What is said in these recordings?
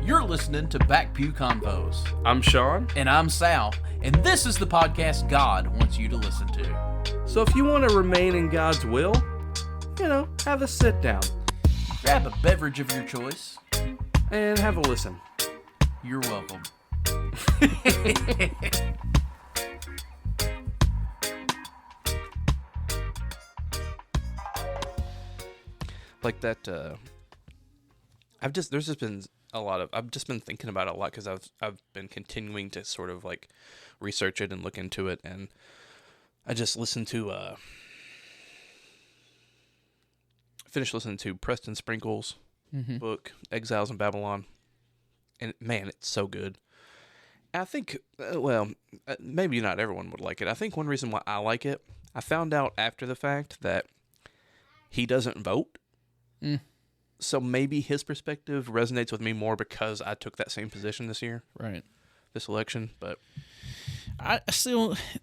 You're listening to Back Pew Convos. I'm Sean. And I'm Sal. And this is the podcast God wants you to listen to. So if you want to remain in God's will, have a sit down. Grab a beverage of your choice. And have a listen. You're welcome. Like that, I've just been thinking about it a lot because I've been continuing to sort of like research it and look into it, and I just listened to finished listening to Preston Sprinkle's book Exiles in Babylon, and man, it's so good. And I think maybe not everyone would like it. I think one reason why I like it, I found out after the fact that he doesn't vote. So maybe his perspective resonates with me more because I took that same position this year. Right. This election, but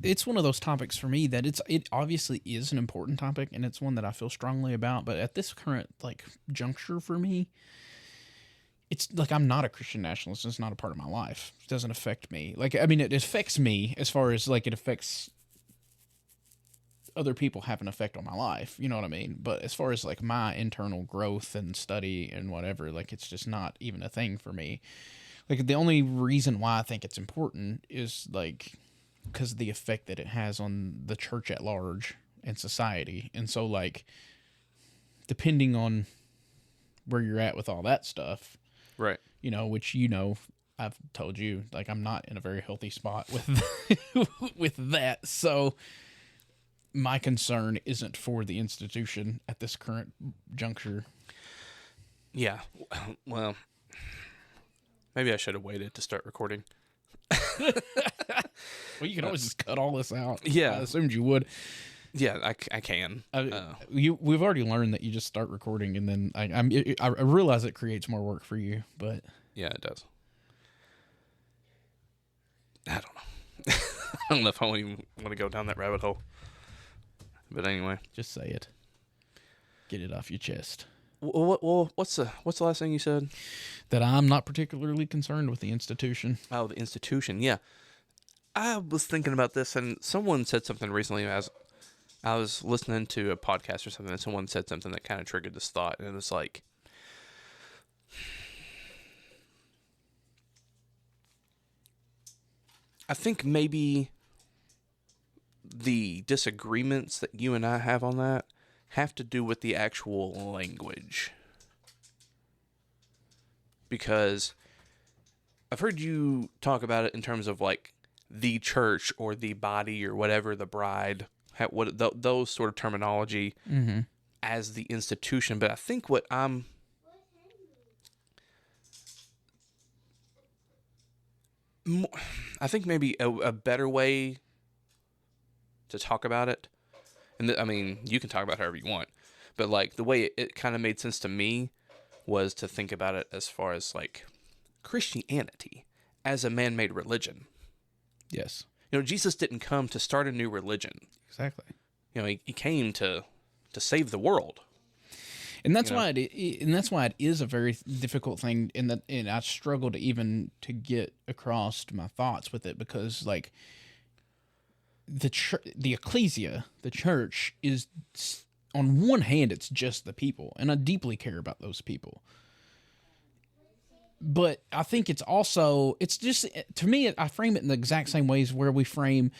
it's one of those topics for me that it obviously is an important topic, and it's one that I feel strongly about, but at this current juncture for me, it's like I'm not a Christian nationalist. It's not a part of my life. It doesn't affect me. It affects me as far as it affects other people have an effect on my life, you know what I mean? But as far as my internal growth and study and whatever, it's just not even a thing for me. The only reason why I think it's important is because of the effect that it has on the church at large and society. And so depending on where you're at with all that stuff, right. Which I've told you, I'm not in a very healthy spot with with that. So my concern isn't for the institution at this current juncture. Yeah. Well, maybe I should have waited to start recording. Well, you can always just cut all this out. Yeah. I assumed you would. Yeah, I can. We've already learned that you just start recording, and then I realize it creates more work for you, but yeah, it does. I don't know. I don't know if I even want to go down that rabbit hole. But anyway, just say it. Get it off your chest. Well, what's the last thing you said? That I'm not particularly concerned with the institution. Oh, the institution, yeah. I was thinking about this, and someone said something recently as I was listening to a podcast or something, and someone said something that kind of triggered this thought, and it was like, I think maybe the disagreements that you and I have on that have to do with the actual language. Because I've heard you talk about it in terms of the church or the body or whatever, the bride, those sort of terminology as the institution. But I think I think maybe a better way to talk about it, and you can talk about it however you want, but the way it kind of made sense to me was to think about it as far as Christianity as a man-made religion. Yes. Jesus didn't come to start a new religion. Exactly. He came to save the world. And that's why it is a very difficult thing, and I struggle to get across my thoughts with it, because the ecclesia, the church, is, on one hand, it's just the people, and I deeply care about those people. But I think it's just, to me, I frame it in the exact same ways where we frame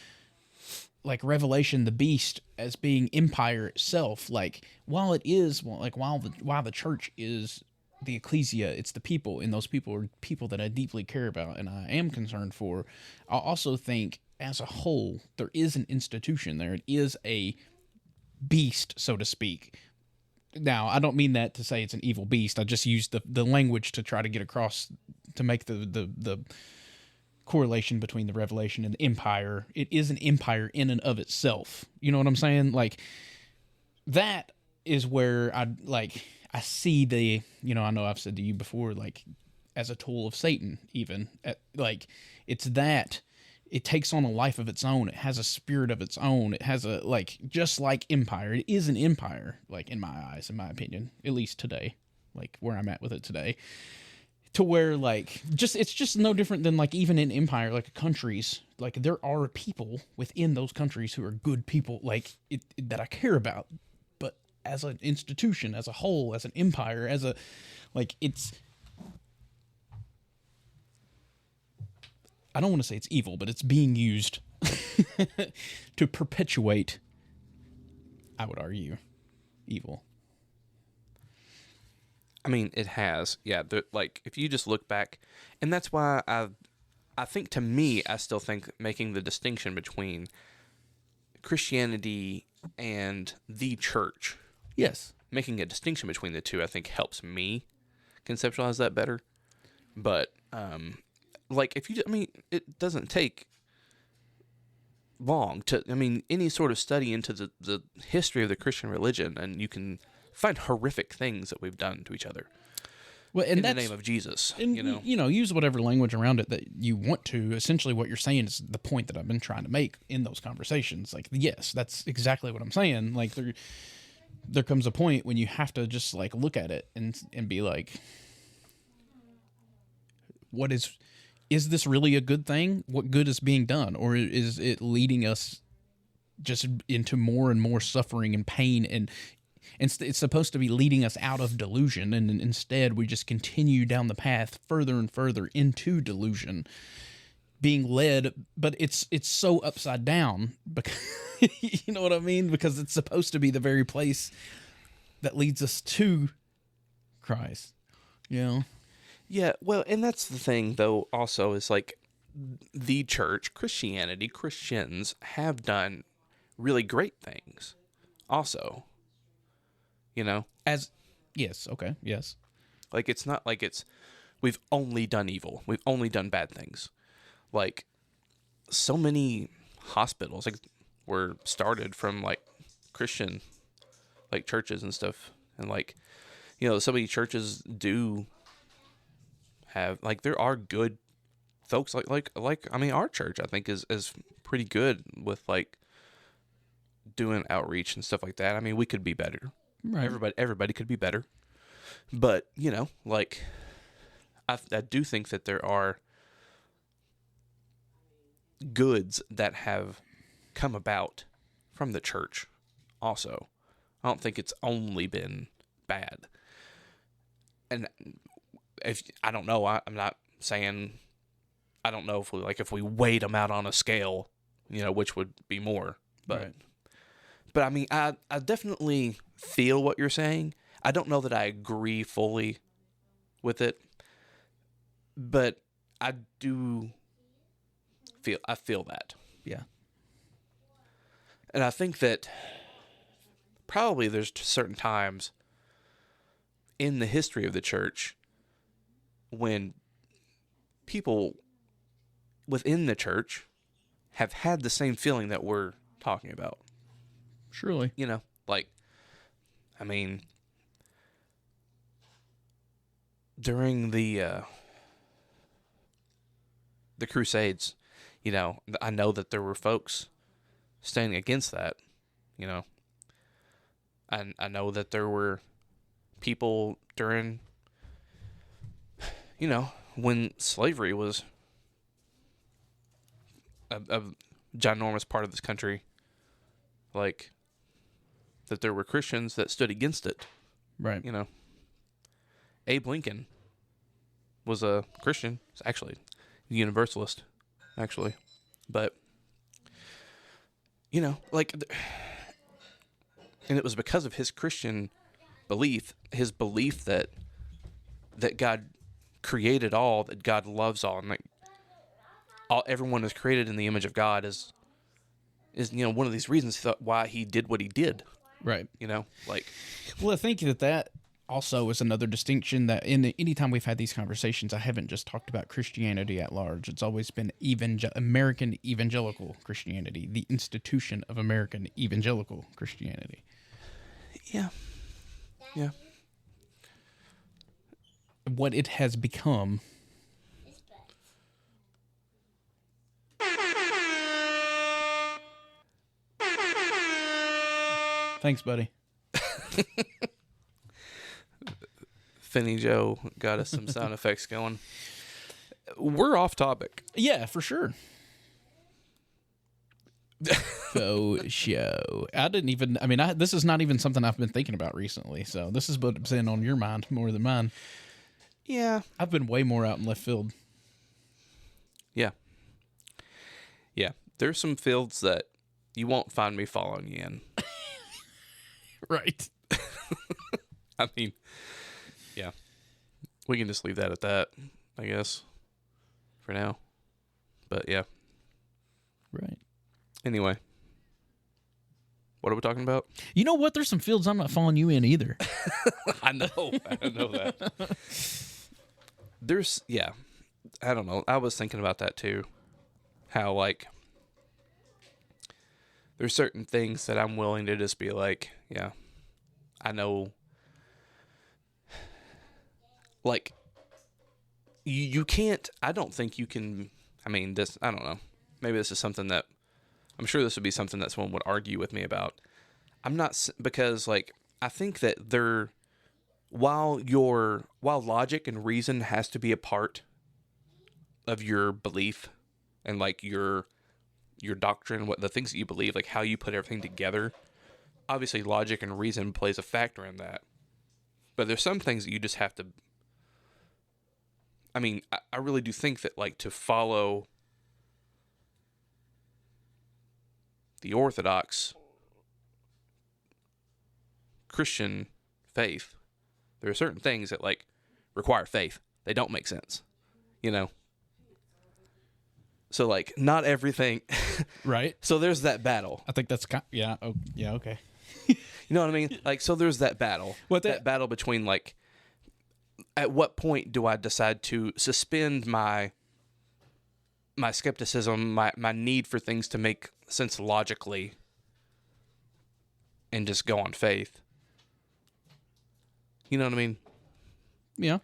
Revelation, the beast, as being empire itself. While the church is the ecclesia, it's the people, and those people are people that I deeply care about and I am concerned for. I also think, as a whole, there is an institution there. It is a beast, so to speak. Now, I don't mean that to say it's an evil beast. I just use the language to try to get across, to make the correlation between the Revelation and the empire. It is an empire in and of itself. You know what I'm saying? That is where I see the, I know I've said to you before, as a tool of Satan, even. It's that. It takes on a life of its own. It has a spirit of its own. It has just like empire. It is an empire, in my eyes, in my opinion, at least today, where I'm at with it today. to where like it's just no different than like even in empire, like countries, like there are people within those countries who are good people, like that I care about, but as an institution, as a whole, as an empire, as a like it's, I don't want to say it's evil, but it's being used to perpetuate, I would argue, evil. I mean, it has. Yeah, like if you just look back, and that's why I think to me, I still think making the distinction between Christianity and the church, Yes. making a distinction between the two, I think helps me conceptualize that better. But like if you, I mean, it doesn't take long to, I mean, any sort of study into the history of the Christian religion, and you can find horrific things that we've done to each other. Well, and in the that's, name of Jesus, and you know. use whatever language around it that you want to. Essentially, what you're saying is the point that I've been trying to make in those conversations. Like, yes, that's exactly what I'm saying. Like, there comes a point when you have to just like look at it and be like, what is this really a good thing? What good is being done, or is it leading us just into more and more suffering and pain? And it's supposed to be leading us out of delusion, and instead we just continue down the path further and further into delusion, being led. But it's so upside down, because you know what I mean? Because it's supposed to be the very place that leads us to Christ. You know? Yeah, well, and that's the thing, though, also, is like the church, Christianity, Christians have done really great things also. You know? Yes, okay, yes. Like, it's not like we've only done evil. We've only done bad things. Like, so many hospitals, like, were started from, like, Christian, like, churches and stuff. And, like, you know, so many churches do have, like, there are good folks, like I mean, our church, I think, is pretty good with, like, doing outreach and stuff like that. I mean, we could be better. Right. Everybody could be better. But, you know, like, I do think that there are goods that have come about from the church also. I don't think it's only been bad. And I don't know, I'm not saying, I don't know if we weighed them out on a scale, you know, which would be more. But, right. But I mean, I definitely feel what you're saying. I don't know that I agree fully with it, but I do feel that. Yeah. And I think that probably there's certain times in the history of the church when people within the church have had the same feeling that we're talking about. Surely. You know, like, I mean, during the Crusades, you know, I know that there were folks standing against that, you know. And I know that there were people during, you know, when slavery was a ginormous part of this country, like, that there were Christians that stood against it. Right. You know, Abe Lincoln was a Christian, actually, a Universalist, actually. But, you know, like, and it was because of his Christian belief, his belief that God created all, that God loves all, and like everyone is created in the image of God is, you know, one of these reasons why he did what he did. Right. You know, like. Well, I think that also is another distinction that anytime we've had these conversations, I haven't just talked about Christianity at large. It's always been American evangelical Christianity, the institution of American evangelical Christianity. Yeah. Yeah. What it has become. Thanks, buddy. Finny Joe got us some sound effects going. We're off topic. Yeah, for sure. Faux show. This is not even something I've been thinking about recently, so this is what's in on your mind more than mine. Yeah. I've been way more out in left field. Yeah. Yeah. There's some fields that you won't find me following you in. Right. I mean, yeah. We can just leave that at that, I guess, for now. But yeah. Right. Anyway. What are we talking about? You know what? There's some fields I'm not following you in either. I know that. I don't know. I was thinking about that too. How, like, there's certain things that I'm willing to just be like, yeah, I know. Like, you can't, I don't think you can, I mean, this, I don't know. Maybe this is something that, I'm sure this would be something that someone would argue with me about. I'm not, because, like, I think that while logic and reason has to be a part of your belief and, like, your doctrine, what the things that you believe, like how you put everything together, obviously logic and reason plays a factor in that. But there's some things that you just have to, I mean, I really do think that, like, to follow the Orthodox Christian faith, there are certain things that, like, require faith. They don't make sense, you know? So, like, not everything. Right. So there's that battle. I think that's yeah. Oh, yeah. Okay. You know what I mean? Like, so there's that battle. That battle between, like, at what point do I decide to suspend my skepticism, my need for things to make sense logically, and just go on faith? You know what I mean? Yeah.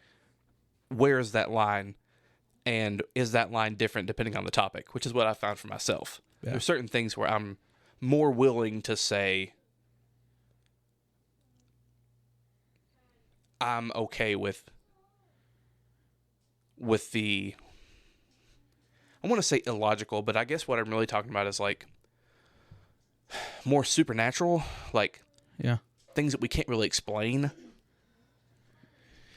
Where is that line? And is that line different depending on the topic? Which is what I found for myself. Yeah. There's certain things where I'm more willing to say I'm okay with the, I want to say illogical, but I guess what I'm really talking about is, like, more supernatural, like, Yeah. things that we can't really explain,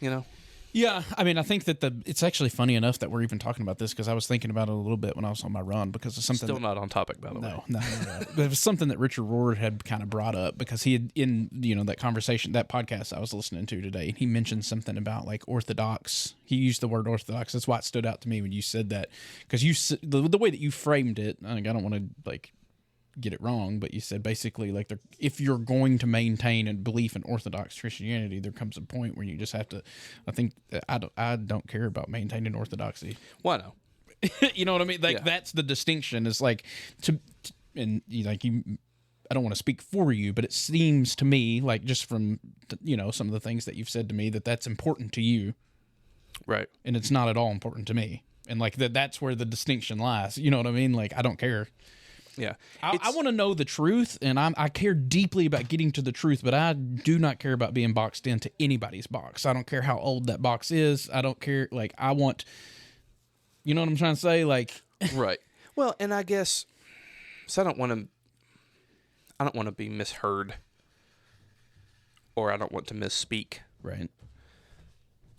you know? Yeah, I mean, I think that it's actually funny enough that we're even talking about this, because I was thinking about it a little bit when I was on my run, because of something. Still not on topic, by the way. No. But it was something that Richard Rohr had kind of brought up, because he had, in, that conversation, that podcast I was listening to today, he mentioned something about, like, Orthodox. He used the word Orthodox. That's why it stood out to me when you said that, because the way that you framed it, I don't want to, like, get it wrong, but you said basically, like, if you're going to maintain a belief in Orthodox Christianity, there comes a point where you just have to. I think I don't care about maintaining orthodoxy. Why no? You know what I mean? Like, Yeah. That's the distinction. Is like and like you. I don't want to speak for you, but it seems to me, like, just from some of the things that you've said to me, that's important to you, Right. and it's not at all important to me. And, like, that's where the distinction lies. You know what I mean? Like, I don't care. Yeah. I want to know the truth, and I care deeply about getting to the truth, but I do not care about being boxed into anybody's box. I don't care how old that box is. I don't care. Like, I want, you know what I'm trying to say? Like, Right. Well, and I guess, so I don't want to be misheard, or I don't want to misspeak. right.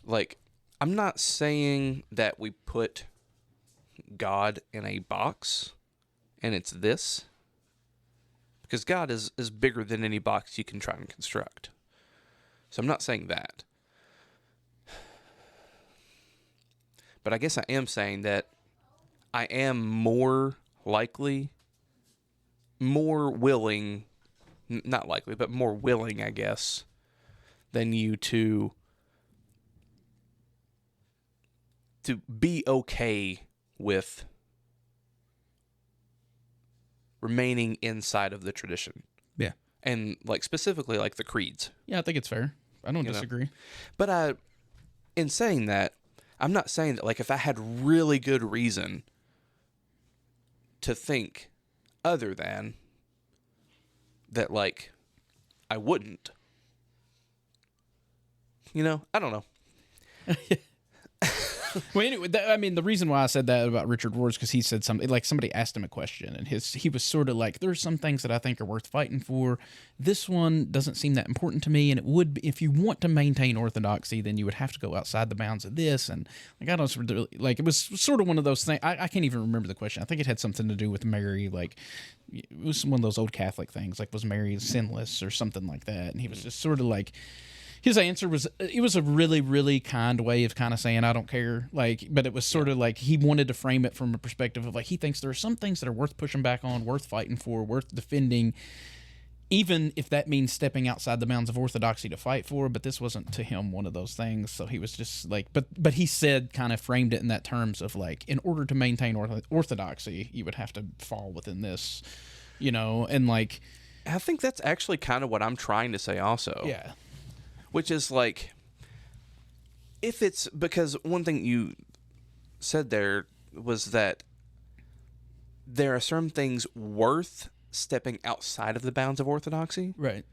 Like, I'm not saying that we put God in a box and it's this, because God is bigger than any box you can try and construct. So I'm not saying that. But I guess I am saying that I am more willing, not likely, but more willing, I guess, than you to be okay with remaining inside of the tradition. Yeah. And, like, specifically, like, the creeds. Yeah, I think it's fair. I don't know. disagree. But in saying that, I'm not saying that, like, if I had really good reason to think other than that, like, I wouldn't. You know? I don't know. Well, anyway, I mean, the reason why I said that about Richard Rohr is because he said something like somebody asked him a question, and he was sort of like, "There's some things that I think are worth fighting for. This one doesn't seem that important to me, and it would be, if you want to maintain orthodoxy, then you would have to go outside the bounds of this." And like I don't really, like it was sort of one of those things. I can't even remember the question. I think it had something to do with Mary, like it was one of those old Catholic things, like was Mary sinless or something like that, and he was just sort of like. His answer was, it was a really, really kind way of kind of saying, I don't care. Like, but it was sort of like he wanted to frame it from a perspective of like, he thinks there are some things that are worth pushing back on, worth fighting for, worth defending, even if that means stepping outside the bounds of orthodoxy to fight for. But this wasn't to him one of those things. So he was just like, but he said, kind of framed it in that terms of like, in order to maintain orthodoxy, you would have to fall within this, and like. I think that's actually kind of what I'm trying to say also. Yeah. Which is like, if it's because one thing you said there was that there are certain things worth stepping outside of the bounds of orthodoxy, right?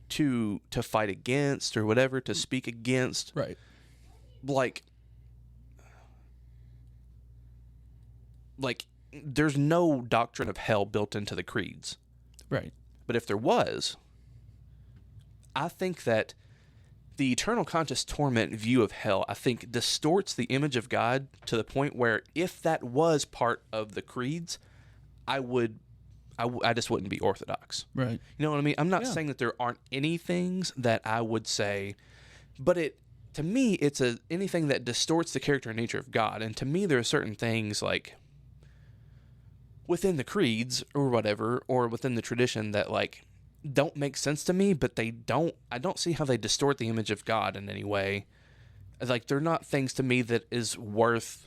To fight against or whatever, to speak against, right? Like there's no doctrine of hell built into the creeds, right? But if there was, I think that the eternal conscious torment view of hell, I think, distorts the image of God to the point where if that was part of the creeds, I just wouldn't be orthodox. Right. You know what I mean? I'm not saying that there aren't any things that I would say, but to me, it's anything that distorts the character and nature of God. And to me, there are certain things like within the creeds or whatever, or within the tradition that like don't make sense to me, but I don't see how they distort the image of God in any way. Like, they're not things to me that is worth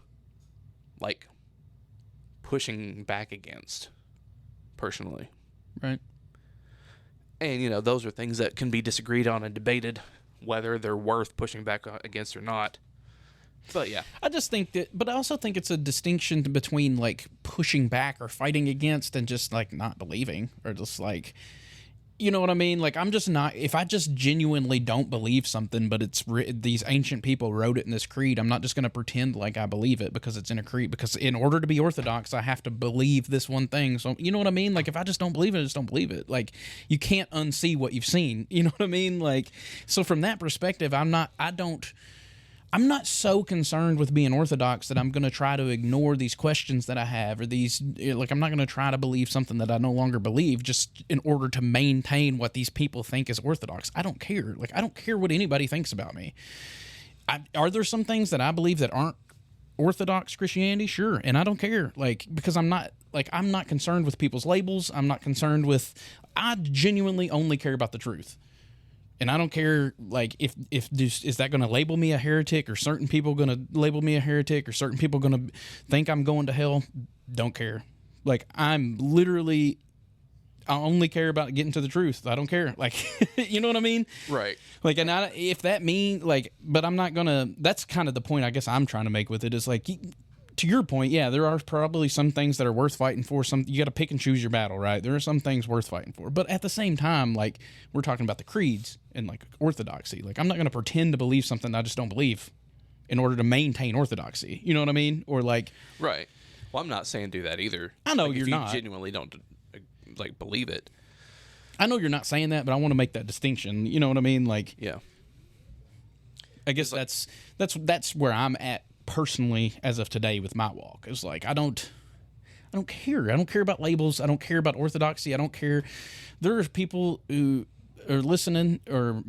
like pushing back against personally. Right. And those are things that can be disagreed on and debated whether they're worth pushing back against or not. But yeah, I just think that, but I also think it's a distinction between like pushing back or fighting against and just like not believing, or just like, you know what I mean? Like, I'm just not, if I just genuinely don't believe something, but these ancient people wrote it in this creed, I'm not just going to pretend like I believe it because it's in a creed, because in order to be orthodox, I have to believe this one thing. So, you know what I mean? Like, if I just don't believe it, I just don't believe it. Like, you can't unsee what you've seen. You know what I mean? Like, so from that perspective, I'm not so concerned with being orthodox that I'm going to try to ignore these questions that I have, or I'm not going to try to believe something that I no longer believe just in order to maintain what these people think is orthodox. I don't care. Like, I don't care what anybody thinks about me. Are there some things that I believe that aren't Orthodox Christianity? Sure. And I don't care. Like, because I'm not concerned with people's labels. I genuinely only care about the truth. And I don't care, like, is that going to label me a heretic, or certain people going to label me a heretic, or certain people going to think I'm going to hell? Don't care. Like, I only care about getting to the truth. I don't care. Like, you know what I mean? right. Like, and if that means, like, but I'm not going to, that's kind of the point I guess I'm trying to make with it, is like, to your point, yeah, there are probably some things that are worth fighting for. You got to pick and choose your battle, right? There are some things worth fighting for. But at the same time, like, we're talking about the creeds and, like, orthodoxy. Like, I'm not going to pretend to believe something I just don't believe in order to maintain orthodoxy. You know what I mean? Or, like... Right. Well, I'm not saying do that either. I know like, you're not. If you genuinely don't, like, believe it. I know you're not saying that, but I want to make that distinction. You know what I mean? Like... Yeah. I guess that's where I'm at personally as of today with my walk. It's like, I don't care. I don't care about labels. I don't care about orthodoxy. I don't care. There are people who are listening, or,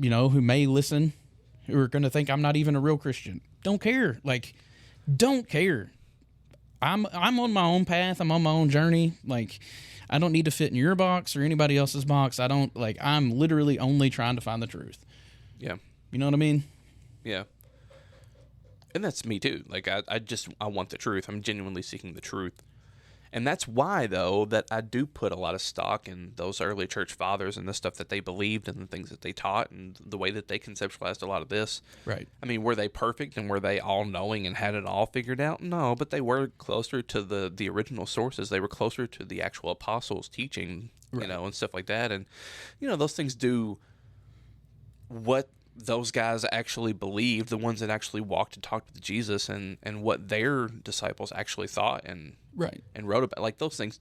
who may listen, who are going to think I'm not even a real Christian. Don't care. Like, don't care. I'm on my own path. I'm on my own journey. Like, I don't need to fit in your box or anybody else's box. I'm literally only trying to find the truth. Yeah. You know what I mean? Yeah. And that's me too. Like, I want the truth. I'm genuinely seeking the truth. And that's why, though, that I do put a lot of stock in those early church fathers and the stuff that they believed and the things that they taught and the way that they conceptualized a lot of this. Right. I mean, were they perfect and were they all knowing and had it all figured out? No, but they were closer to the original sources. They were closer to the actual apostles' teaching, right. And stuff like that. And, those things do what those guys actually believed, the ones that actually walked and talked with Jesus, and what their disciples actually thought and Right. wrote about. Like, those things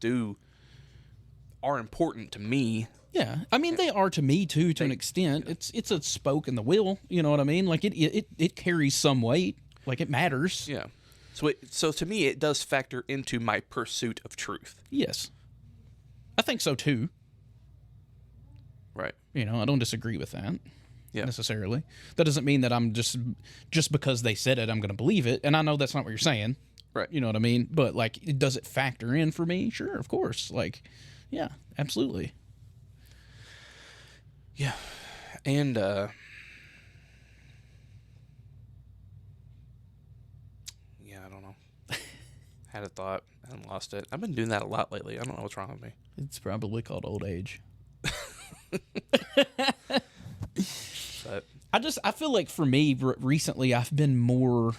are important to me. Yeah, I mean they are to me too, to an extent. It's a spoke in the wheel. You know what I mean? Like it carries some weight. Like it matters. Yeah. So to me, it does factor into my pursuit of truth. Yes, I think so too. Right. You know, I don't disagree with that. Yeah. Necessarily. That doesn't mean that I'm just because they said it, I'm going to believe it. And I know that's not what you're saying. Right. You know what I mean? But like, does it factor in for me? Sure, of course. Like, yeah, absolutely. Yeah. And yeah, I don't know. Had a thought and lost it. I've been doing that a lot lately. I don't know what's wrong with me. It's probably called old age. But I feel like for me recently I've been more,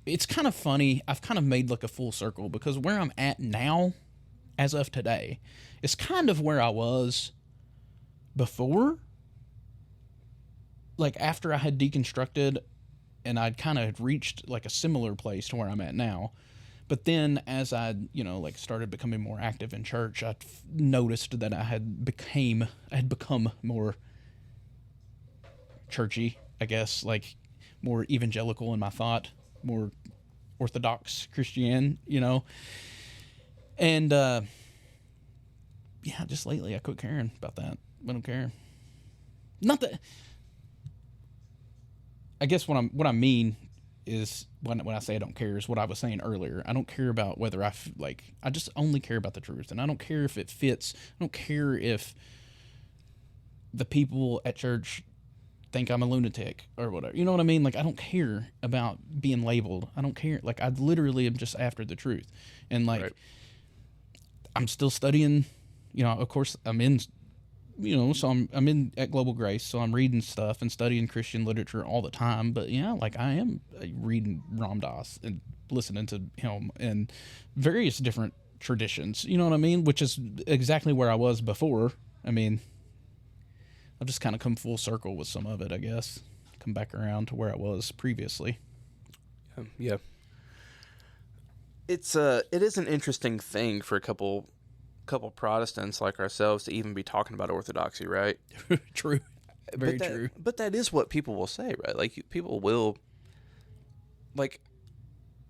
it's kind of funny. I've kind of made like a full circle because where I'm at now as of today is kind of where I was before. Like after I had deconstructed and I'd kind of reached like a similar place to where I'm at now. But then as I, like started becoming more active in church, I noticed that I had become more churchy, I guess, like more evangelical in my thought, more Orthodox Christian, And yeah, just lately I quit caring about that. I don't care. Not that. I guess what I mean is when I say I don't care is what I was saying earlier. I don't care about whether I just only care about the truth, and I don't care if it fits. I don't care if the people at church think I'm a lunatic or whatever. You know what I mean? Like, I don't care about being labeled. I don't care. Like, I literally am just after the truth. And, like, right. I'm still studying, of course I'm in, so I'm in at Global Grace, so I'm reading stuff and studying Christian literature all the time. But, yeah, like, I am reading Ram Dass and listening to him and various different traditions. You know what I mean? Which is exactly where I was before. I mean, I've just kind of come full circle with some of it, I guess. Come back around to where I was previously. Yeah. It is an interesting thing for a couple Protestants like ourselves to even be talking about orthodoxy, right? True. Very true. But that is what people will say, right? Like, people will, like,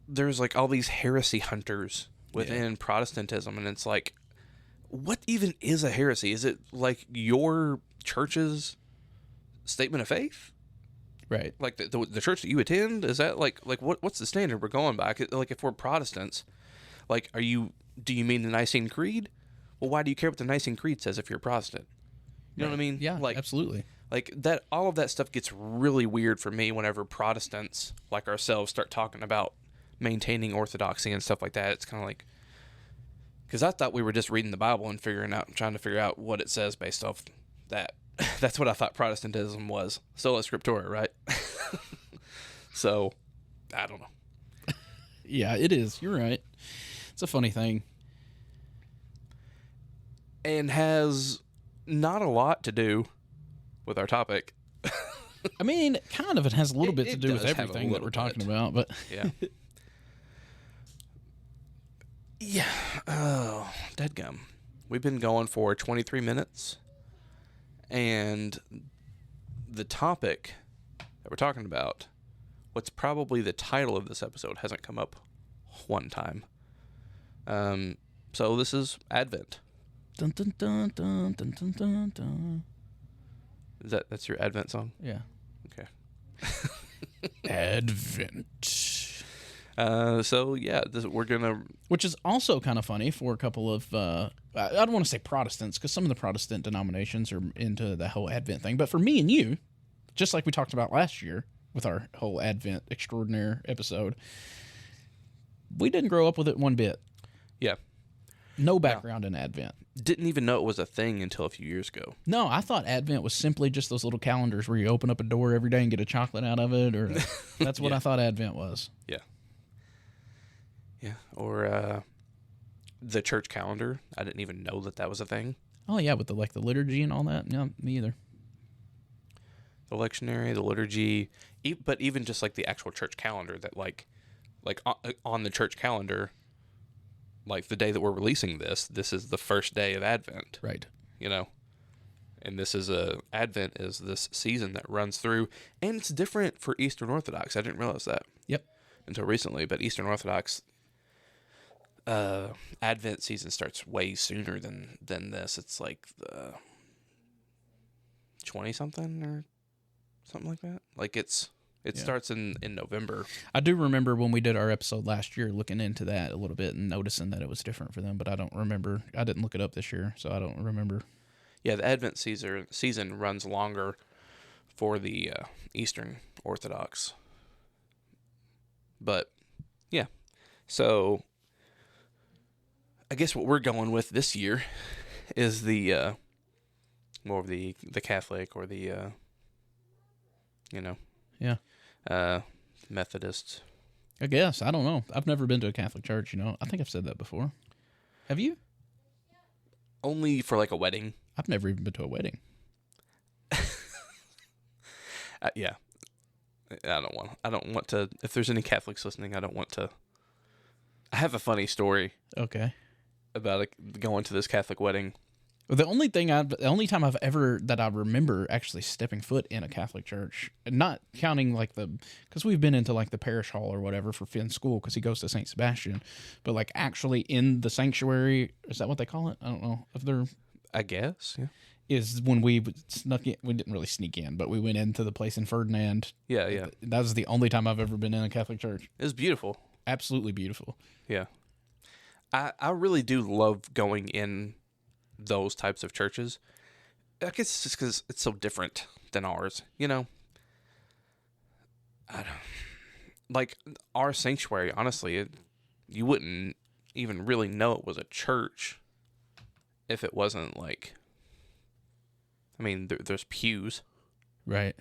there's like all these heresy hunters within Protestantism, and it's like, what even is a heresy? Is it like your church's statement of faith? Right. Like the church that you attend? Is that like what's the standard we're going by? Like, if we're Protestants, like, do you mean the Nicene Creed? Well, why do you care what the Nicene Creed says if you're a Protestant? You know what I mean? Yeah, like, absolutely. Like that, all of that stuff gets really weird for me whenever Protestants like ourselves start talking about maintaining orthodoxy and stuff like that. It's kind of like, because I thought we were just reading the Bible and trying to figure out what it says based off that. That's what I thought Protestantism was. Sola Scriptura, right? So, I don't know. Yeah, it is. You're right. It's a funny thing. And has not a lot to do with our topic. I mean, kind of. It has a little bit to it do with does have a everything that we're little talking bit. about, but Yeah. Yeah. Oh, dadgum. We've been going for 23 minutes. And the topic that we're talking about, what's probably the title of this episode, hasn't come up one time. So this is Advent. dun dun dun dun dun dun dun dun. That's your Advent song? Yeah. Okay. Advent. So yeah, we're gonna. Which is also kind of funny for a couple of, I don't want to say Protestants, because some of the Protestant denominations are into the whole Advent thing. But for me and you, just like we talked about last year with our whole Advent Extraordinaire episode, we didn't grow up with it one bit. Yeah. No background in Advent. Didn't even know it was a thing until a few years ago. No, I thought Advent was simply just those little calendars where you open up a door every day and get a chocolate out of it, or that's what I thought Advent was. Yeah. Yeah. Or the church calendar. I didn't even know that was a thing. Oh yeah, with the liturgy and all that. No, me either. the lectionary, the liturgy, but even just like the actual church calendar that like on the church calendar, like the day that we're releasing this is the first day of Advent. Right. You know, and this is Advent is this season that runs through, and it's different for Eastern Orthodox. I didn't realize that. Yep. Until recently, but Eastern Orthodox Advent season starts way sooner than this. It's like the 20 something or something like that. Like it starts in November. I do remember when we did our episode last year looking into that a little bit and noticing that it was different for them, but I don't remember. I didn't look it up this year, so I don't remember. Yeah, the Advent season runs longer for the Eastern Orthodox. But yeah, so I guess what we're going with this year is the more of the Catholic or the Methodist. I guess. I don't know. I've never been to a Catholic church, I think I've said that before. Have you? Only for like a wedding. I've never even been to a wedding. Yeah. I don't want to, if there's any Catholics listening, I don't want to. I have a funny story. Okay. About going to this Catholic wedding. Well, the only time I've ever that I remember actually stepping foot in a Catholic church, not counting like because we've been into like the parish hall or whatever for Finn's school because he goes to St. Sebastian, but like actually in the sanctuary, is that what they call it? I don't know if they're. I guess, yeah. Is when we snuck in. We didn't really sneak in, but we went into the place in Ferdinand. Yeah. That was the only time I've ever been in a Catholic church. It was beautiful. Absolutely beautiful. Yeah. I really do love going in those types of churches. I guess it's just because it's so different than ours, I don't like our sanctuary. Honestly, you wouldn't even really know it was a church if it wasn't like. I mean, there's pews, right?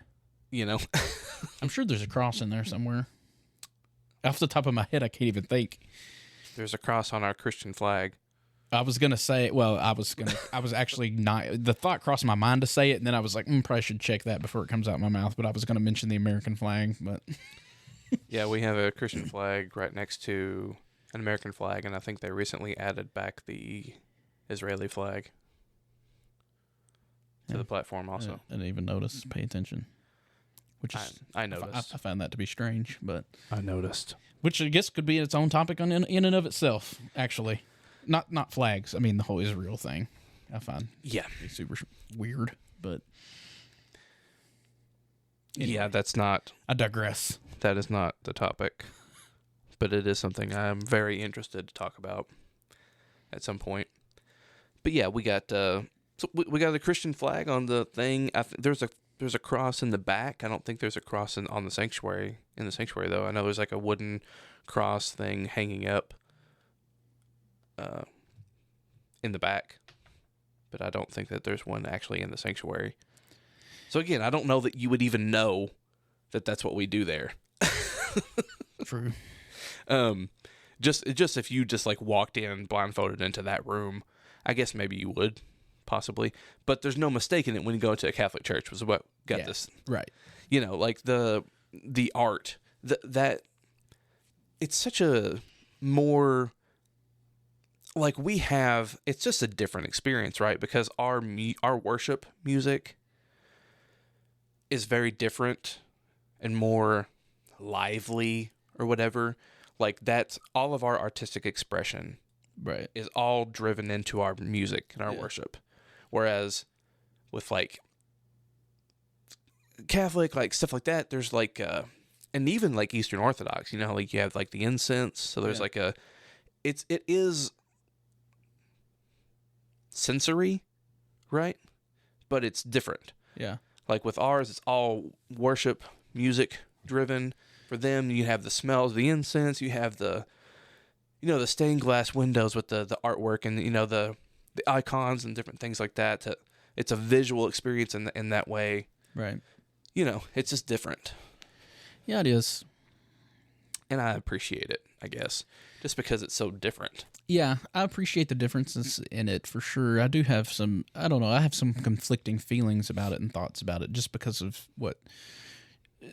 I'm sure there's a cross in there somewhere. Off the top of my head, I can't even think. There's a cross on our Christian flag. I was going to say, I was actually not, the thought crossed my mind to say it, and then I was like, probably should check that before it comes out of my mouth, but I was going to mention the American flag, but. Yeah, we have a Christian flag right next to an American flag, and I think they recently added back the Israeli flag to the platform also. I didn't even notice, pay attention. Which is, I noticed. I find that to be strange, but. I noticed. Which I guess could be its own topic in and of itself, actually. Not flags. I mean, the whole Israel thing. I find super weird, but anyway, yeah, that's not. I digress. That is not the topic, but it is something I'm very interested to talk about at some point. But yeah, we got we got a Christian flag on the thing. There's a cross in the back. I don't think there's a cross on the sanctuary. In the sanctuary, though, I know there's like a wooden cross thing hanging up in the back, but I don't think that there's one actually in the sanctuary. So again, I don't know that you would even know that that's what we do there. True. Just if you just like walked in blindfolded into that room, I guess maybe you would possibly, but there's no mistaking it when you go to a Catholic church was what got this right. Like the art that it's such a more like it's just a different experience, right? Because our worship music is very different and more lively or whatever. Like that's all of our artistic expression, right, is all driven into our music and our worship. Whereas with like Catholic, like stuff like that, there's like and even like Eastern Orthodox, like you have like the incense. So there's like it is sensory, right? But it's different. Yeah. Like with ours, it's all worship music driven. For them, you have the smells of the incense, you have the the stained glass windows with the artwork and the icons and different things like that. It's a visual experience in that way. Right. It's just different. Yeah, it is. And I appreciate it, I guess, just because it's so different. Yeah, I appreciate the differences in it for sure. I do have some, I don't know, I have some conflicting feelings about it and thoughts about it just because of what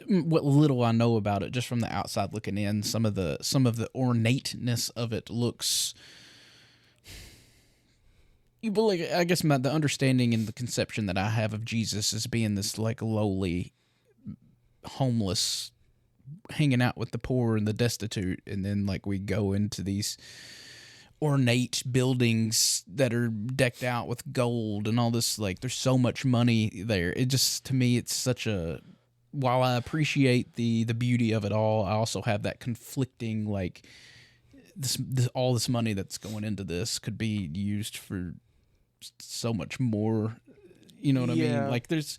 little I know about it, just from the outside looking in. Some of the ornateness of it looks. But like, I guess the understanding and the conception that I have of Jesus as being this like lowly, homeless, hanging out with the poor and the destitute, and then like we go into these ornate buildings that are decked out with gold and all this, like there's so much money there. It just, to me, it's such a, while I appreciate the beauty of it all, I also have that conflicting, like this all this money that's going into this could be used for so much more. You know what I mean? Like there's,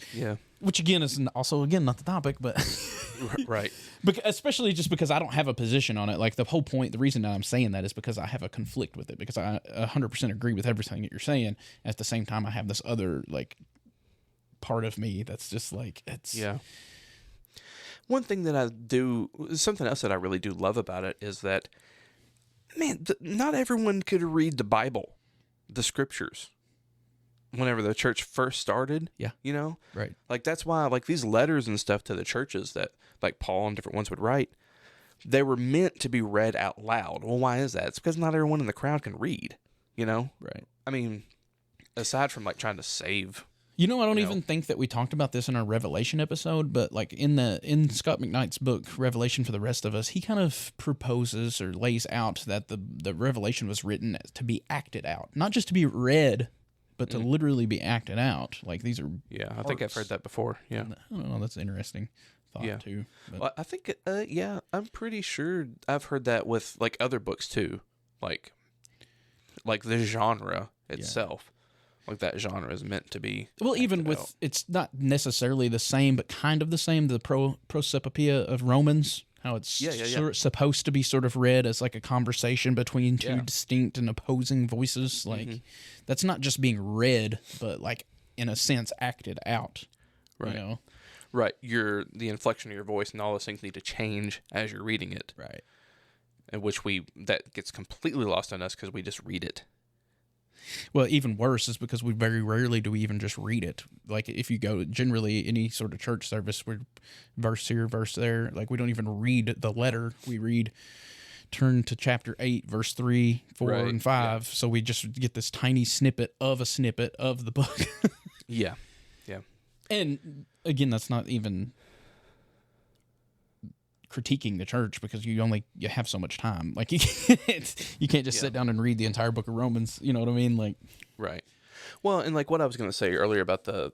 which again is also not the topic, but right. Especially just because I don't have a position on it. Like the whole point, the reason that I'm saying that is because I have a conflict with it, because I 100% agree with everything that you're saying. At the same time, I have this other like part of me that's just like, it's One thing that I do, something else that I really do love about it is that, man, not everyone could read the Bible, the scriptures. Whenever the church first started, you know? Right. Like, that's why, like, these letters and stuff to the churches that, like, Paul and different ones would write, they were meant to be read out loud. Well, why is that? It's because not everyone in the crowd can read, you know? Right. I mean, aside from, like, trying to save. You know, I don't even think that we talked about this in our Revelation episode, but, like, in Scott McKnight's book, Revelation for the Rest of Us, he kind of proposes or lays out that the Revelation was written to be acted out, not just to be read, but to literally be acted out. Like, these are I think I've heard that before. Yeah. I don't know. That's an interesting thought, too. But. Well, I think, I'm pretty sure I've heard that with, like, other books, too. Like the genre itself. Like, that genre is meant to be. Well, even with, out. It's not necessarily the same, but kind of the same, the Prosopopoeia of Romans. How it's supposed to be sort of read as like a conversation between two distinct and opposing voices. Like, that's not just being read, but like, in a sense, acted out. Right. You know? Right. The inflection of your voice and all those things need to change as you're reading it. Right. And that gets completely lost on us because we just read it. Well, even worse is because we very rarely do we even just read it. Like, if you go generally any sort of church service, we're verse here, verse there. Like, we don't even read the letter. We turn to chapter 8, verse 3, 4, and 5. Yeah. So we just get this tiny snippet of the book. Yeah. And again, that's not even critiquing the church, because you have so much time. Like, you can't just sit down and read the entire book of Romans. You know what I mean? Like, right. Well, and like what I was going to say earlier about the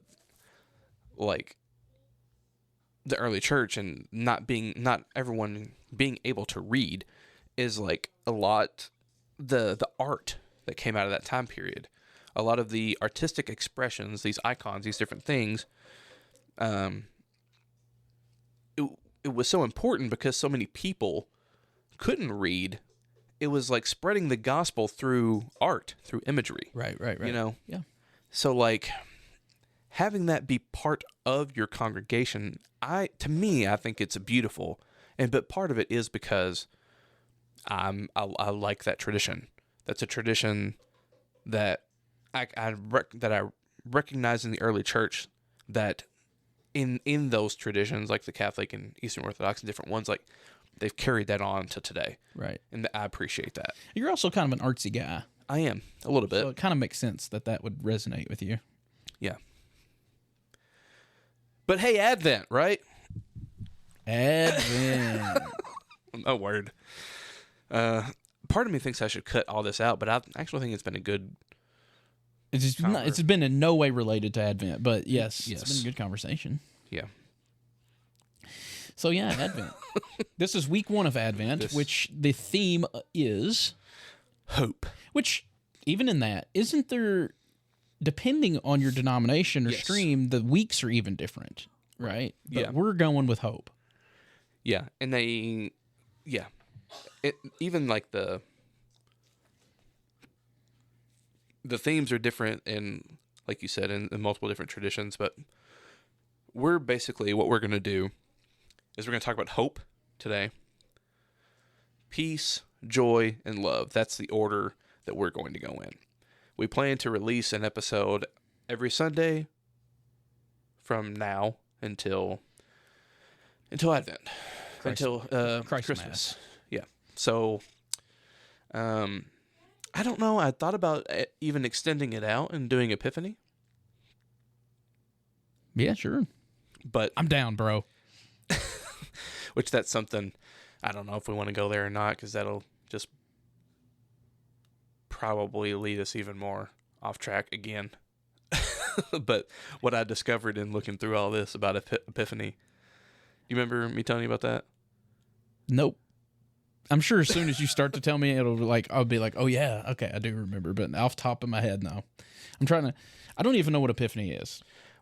early church and not everyone being able to read is like a lot the art that came out of that time period. A lot of the artistic expressions, these icons, these different things, it was so important because so many people couldn't read. It was like spreading the gospel through art, through imagery. Right. You know? Yeah. So like having that be part of your congregation, I think it's beautiful. But part of it is because I like that tradition. That's a tradition that I recognize in the early church, that in those traditions, like the Catholic and Eastern Orthodox and different ones, like they've carried that on to today. Right. And I appreciate that. You're also kind of an artsy guy. I am, a little bit. So it kind of makes sense that would resonate with you. Yeah. But hey, Advent, right? Advent. No word. Part of me thinks I should cut all this out, but I actually think it's been a good... It's been in no way related to Advent, but yes, it's been a good conversation. Yeah. So yeah, Advent. This is week 1 of Advent, which the theme is... hope. Which, even in that, isn't there... Depending on your denomination or stream, the weeks are even different, right? But we're going with hope. Yeah, and even like the themes are different in, like you said, in multiple different traditions, but we're basically, what we're going to do is we're going to talk about hope today. peace, joy, and love. That's the order that we're going to go in. We plan to release an episode every Sunday from now until Advent, until Christ Christmas. Mass. Yeah. So, I don't know. I thought about even extending it out and doing Epiphany, Yeah, sure. but I'm down, bro. which that's something I don't know if we want to go there or not, because that'll just probably lead us even more off track again. But what I discovered in looking through all this about Epiphany, you remember me telling you about that? Nope. I'm sure as soon as you start to tell me, I'll be like, oh yeah, okay, I do remember. But off the top of my head, no. I don't even know what Epiphany is.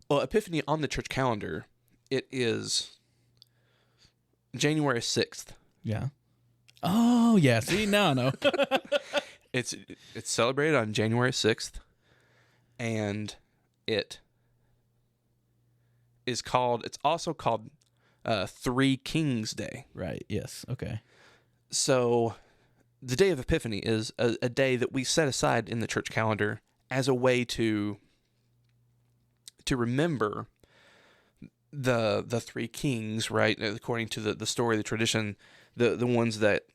Well, Epiphany on the church calendar, it is January 6th. Yeah. Oh yeah. See, now I know. It's celebrated on January 6th, and it's also called Three Kings Day. Right. Yes. Okay. So the day of Epiphany is a day that we set aside in the church calendar as a way to remember the three kings, right? According to the story, the tradition, the ones that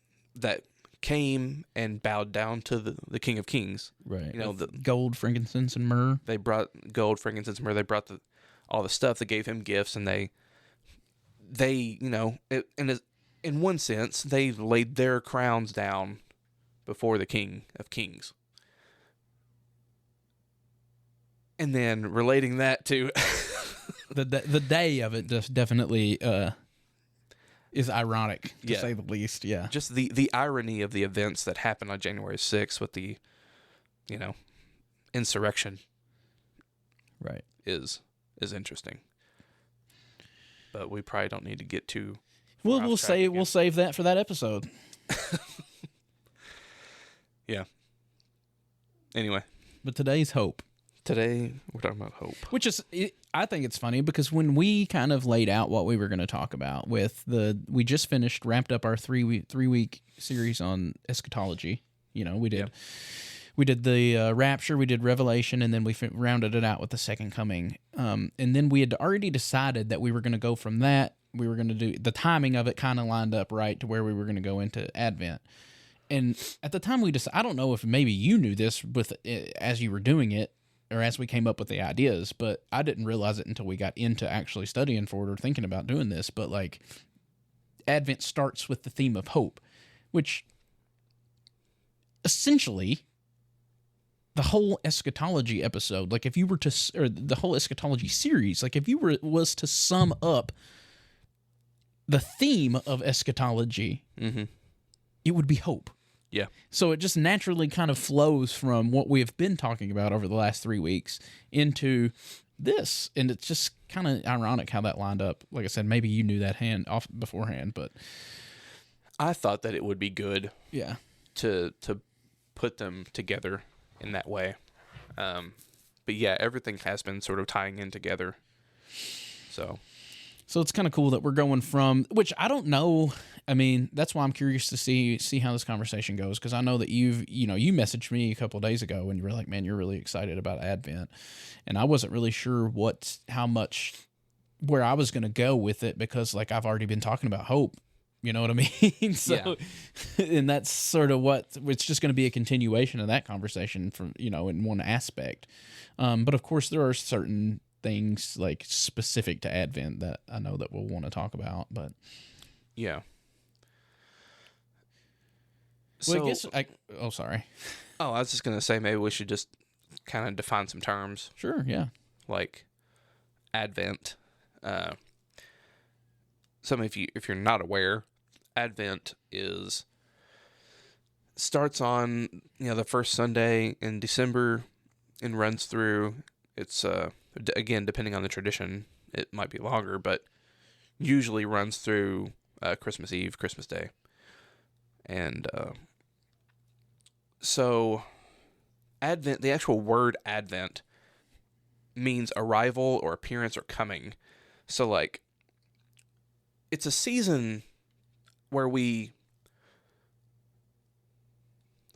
came and bowed down to the King of Kings. Right. You know, the Gold, frankincense, and myrrh. they brought gold, frankincense, myrrh. They brought all the stuff. They gave him gifts, and they in one sense, they laid their crowns down before the King of Kings. And then relating that to the day of it just definitely is ironic, to say the least. Yeah. just the irony of the events that happened on January 6th with the, insurrection Right. is interesting. But we probably don't need to get too. We'll save that for that episode. Yeah. Anyway, But today's hope. today we're talking about hope. Which is, I think it's funny because when we kind of laid out what we were going to talk about we just wrapped up our 3-week series on eschatology. We did the rapture, we did Revelation, and then we rounded it out with the second coming. And then we had already decided that we were going to go from that. We were going to do the timing of it kind of lined up right to where we were going to go into Advent. And at the time we decided, I don't know if maybe you knew this as you were doing it, or as we came up with the ideas, but I didn't realize it until we got into actually studying for it or thinking about doing this. But like, Advent starts with the theme of hope, which essentially the whole eschatology episode, like if you were to, or the whole eschatology series, like if you was to sum up the theme of eschatology, it would be hope. Yeah. So it just naturally kind of flows from what we have been talking about over the last 3 weeks into this. And it's just kind of ironic how that lined up. Like I said, maybe you knew that hand off beforehand, but I thought that it would be good yeah. to put them together in that way. But yeah, everything has been sort of tying in together. So it's kind of cool that we're going from, which I don't know. I mean, that's why I'm curious to see how this conversation goes, because I know that you messaged me a couple of days ago and you were like, man, you're really excited about Advent. And I wasn't really sure where I was going to go with it, because like I've already been talking about hope. You know what I mean? So, and that's sort of it's just going to be a continuation of that conversation from, in one aspect. But of course there are certain things like specific to Advent that I know that we'll want to talk about, but yeah. Well, I guess sorry. Oh, I was just going to say maybe we should just kind of define some terms. Sure, yeah. Like Advent. If you're not aware, Advent starts on the first Sunday in December and runs through. It's again, depending on the tradition, it might be longer, but usually runs through Christmas Eve, Christmas Day. And so Advent, the actual word Advent, means arrival or appearance or coming. So like, it's a season where we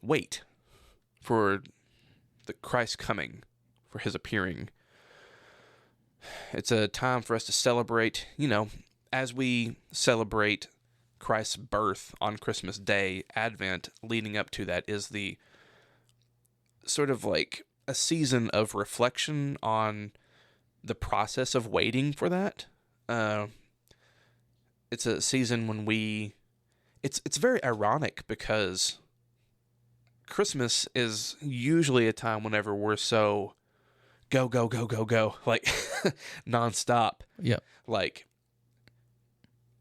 wait for the Christ coming, for his appearing. It's a time for us to celebrate, as we celebrate Christ's birth on Christmas Day, Advent leading up to that is the sort of like a season of reflection on the process of waiting for that. It's a season when it's very ironic because Christmas is usually a time whenever we're so go, go, go, go, go, like nonstop. Yep. Like,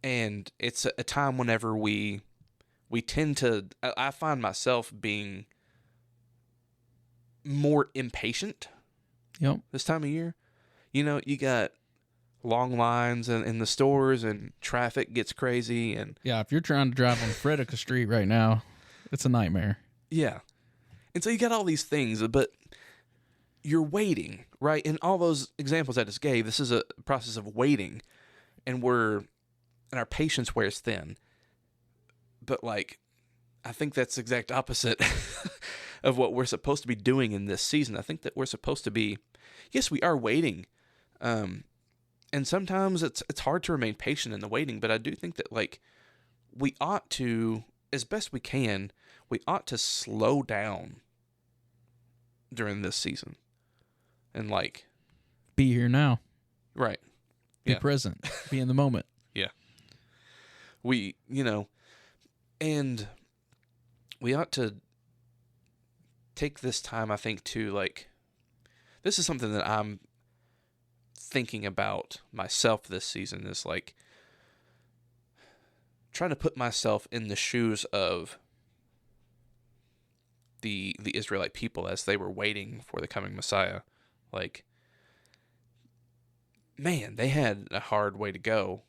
and it's a time whenever we tend to, I find myself being more impatient. Yep. This time of year. You got long lines in the stores and traffic gets crazy and Yeah, if you're trying to drive on Frederica Street right now, it's a nightmare. yeah. And so you got all these things, but you're waiting, right? In all those examples I just gave, this is a process of waiting, and our patience wears thin. But like, I think that's the exact opposite of what we're supposed to be doing in this season. I think that we're supposed to be, yes, we are waiting, and sometimes it's hard to remain patient in the waiting. But I do think that like we ought to, as best we can, we ought to slow down during this season, and like Be here now. right, Be yeah. present. Be in the moment. Yeah. We, and we ought to take this time, I think, to like, this is something that I'm thinking about myself this season, is like trying to put myself in the shoes of the Israelite people as they were waiting for the coming Messiah. Like, man, they had a hard way to go,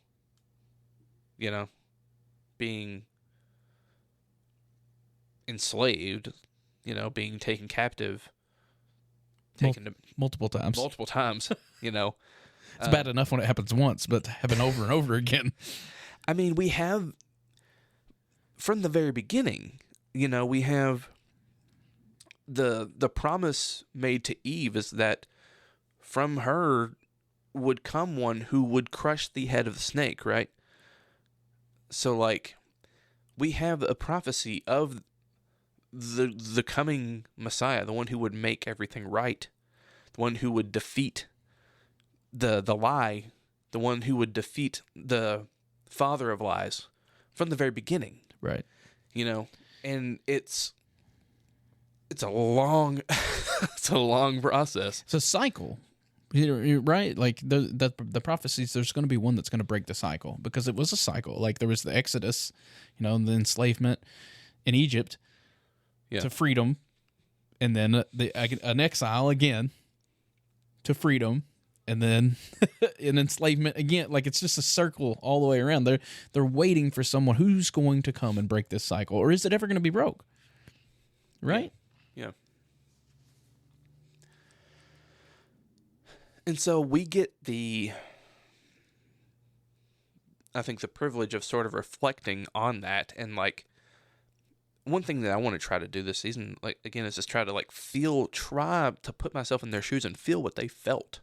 being enslaved, being taken captive, taken to Multiple times. multiple times, It's bad enough when it happens once, but to happen over and over again. I mean, we have, from the very beginning, we have the promise made to Eve is that from her would come one who would crush the head of the snake, right? So, like, we have a prophecy of the coming Messiah, the one who would make everything right, the one who would defeat the lie, the one who would defeat the father of lies from the very beginning. Right. And it's a long it's a long process. It's a cycle. You're right. Like the prophecies, there's going to be one that's going to break the cycle, because it was a cycle. Like there was the Exodus, the enslavement in Egypt to freedom, and then an exile again to freedom, and then an enslavement again. Like it's just a circle all the way around. They're waiting for someone who's going to come and break this cycle, or is it ever going to be broke? Right? Yeah. And so we get I think the privilege of sort of reflecting on that. And like, one thing that I want to try to do this season, like, again, is just try to put myself in their shoes and feel what they felt,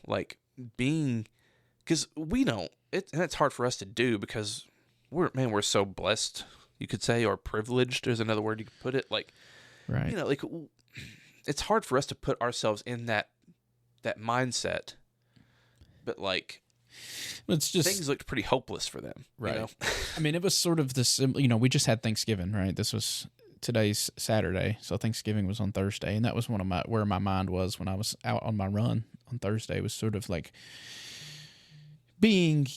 like being, because we don't, and it's hard for us to do because we're so blessed, you could say, or privileged is another word you could put it. Like, Right. like it's hard for us to put ourselves in that mindset, but like, It's just things looked pretty hopeless for them, right. I mean, it was sort of this. We just had Thanksgiving, right? Today's Saturday, so Thanksgiving was on Thursday, and that was where my mind was when I was out on my run on Thursday. It was sort of like being,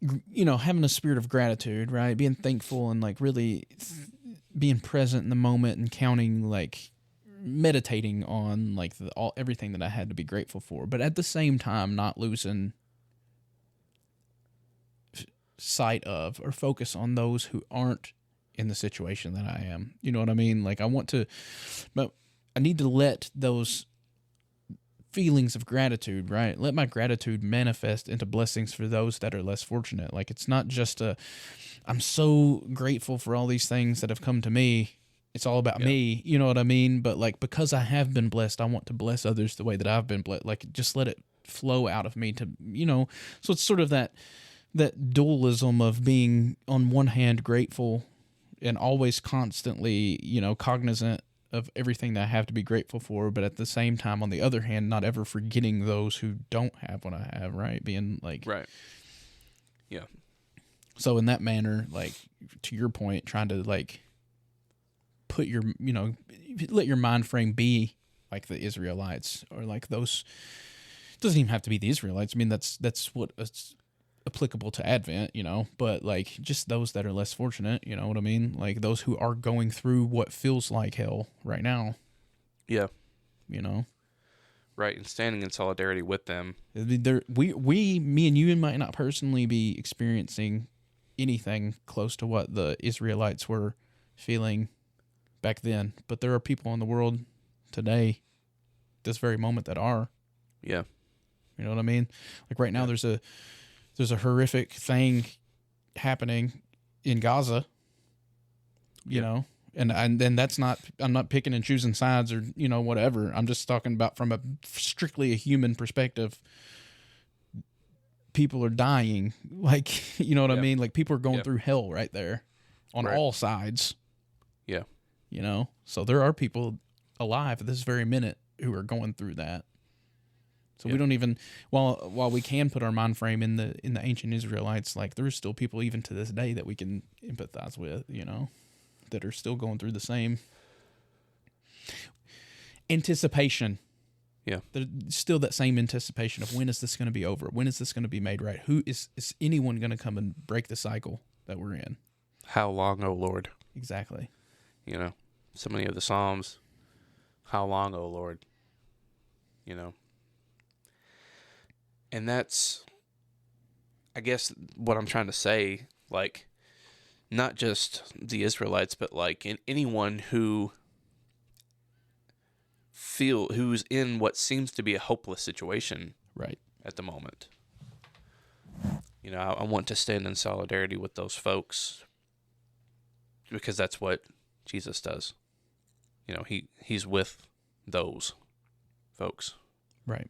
having a spirit of gratitude, right? Being thankful and like really being present in the moment and counting, like meditating on like everything that I had to be grateful for, but at the same time not losing sight of or focus on those who aren't in the situation that I am. You know what I mean? Like but I need to let those feelings of gratitude, right? Let my gratitude manifest into blessings for those that are less fortunate. Like, it's not just I'm so grateful for all these things that have come to me. It's all about me, you know what I mean? But like, because I have been blessed, I want to bless others the way that I've been blessed. Like, just let it flow out of me to, so it's sort of that dualism of being on one hand grateful and always constantly, cognizant of everything that I have to be grateful for, but at the same time, on the other hand, not ever forgetting those who don't have what I have, right? Being like, right. Yeah. So in that manner, like, to your point, trying to like put your, let your mind frame be like the Israelites, or like those, it doesn't even have to be the Israelites. I mean, that's what it's applicable to Advent, but like just those that are less fortunate, you know what I mean? Like those who are going through what feels like hell right now. Yeah. Right. And standing in solidarity with them. Me and you might not personally be experiencing anything close to what the Israelites were feeling back then, but there are people in the world today, this very moment, that are. Yeah. You know what I mean? Like right now, there's a horrific thing happening in Gaza, you know, and then that's not, I'm not picking and choosing sides or, whatever. I'm just talking about from a strictly a human perspective. People are dying. Like, you know what I mean? Like people are going through hell right there on all sides. Yeah. So there are people alive at this very minute who are going through that. So we don't even, while we can put our mind frame in the ancient Israelites, like there's still people even to this day that we can empathize with, that are still going through the same anticipation. Yeah. There's still that same anticipation of when is this going to be over? When is this going to be made right? Who is anyone going to come and break the cycle that we're in? How long, O Lord? Exactly. So many of the Psalms, how long, O Lord? And that's, I guess, what I'm trying to say, like, not just the Israelites, but like anyone who's in what seems to be a hopeless situation right at the moment. I want to stand in solidarity with those folks because that's what Jesus does. He's with those folks. Right.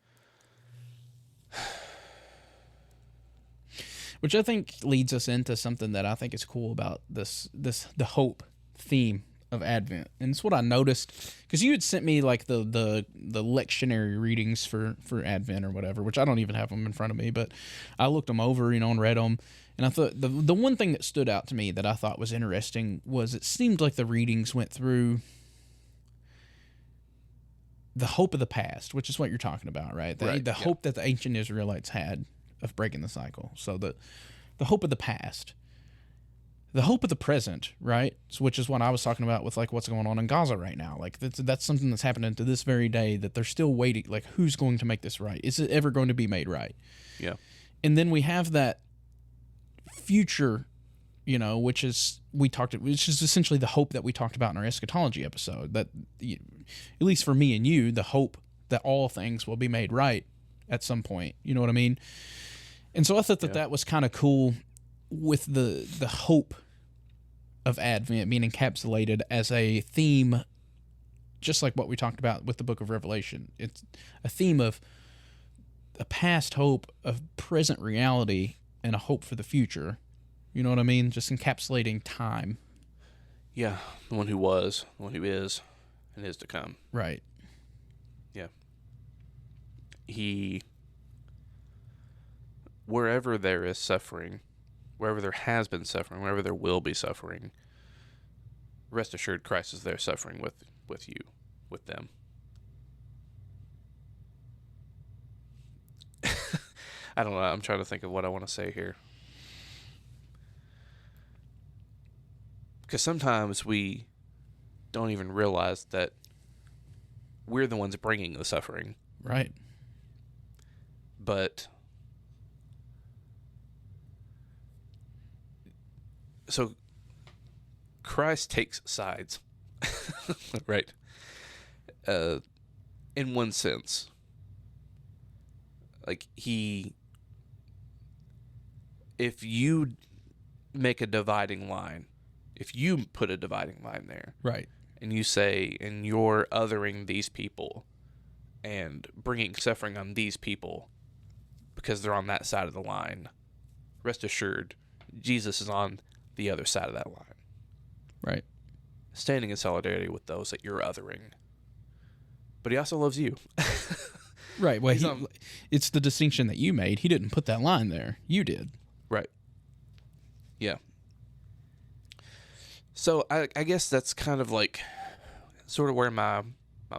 Which I think leads us into something that I think is cool about the hope theme of Advent. And it's what I noticed, because you had sent me like the lectionary readings for Advent or whatever, which I don't even have them in front of me, but I looked them over, and read them. And I thought the one thing that stood out to me that I thought was interesting was it seemed like the readings went through the hope of the past, which is what you're talking about, right? The hope that the ancient Israelites had of breaking the cycle. So the hope of the past, the hope of the present, right? So, which is what I was talking about with like what's going on in Gaza right now. Like that's something that's happening to this very day that they're still waiting. Like, who's going to make this right? Is it ever going to be made right? Yeah. And then we have that future, which is essentially the hope that we talked about in our eschatology episode. That, at least for me and you, the hope that all things will be made right at some point. You know what I mean? And so I thought that was kind of cool, with the hope of Advent being encapsulated as a theme, just like what we talked about with the book of Revelation. It's a theme of a past hope, of present reality, and a hope for the future. You know what I mean? Just encapsulating time. Yeah, the one who was, the one who is, and is to come. Right. Yeah. Wherever there is suffering, wherever there has been suffering, wherever there will be suffering, rest assured Christ is there suffering with you, with them. I don't know. I'm trying to think of what I want to say here. Because sometimes we don't even realize that we're the ones bringing the suffering. Right. But so Christ takes sides, right? In one sense, Like if you make a dividing line, if you put a dividing line there, Right. and you say, and you're othering these people and bringing suffering on these people because they're on that side of the line, rest assured, Jesus is on the other side of that line, Right. standing in solidarity with those that you're othering. But he also loves you. Right. Well, He's on- it's the distinction that you made. He didn't put that line there. You did. Right. Yeah. So I guess that's kind of like sort of where my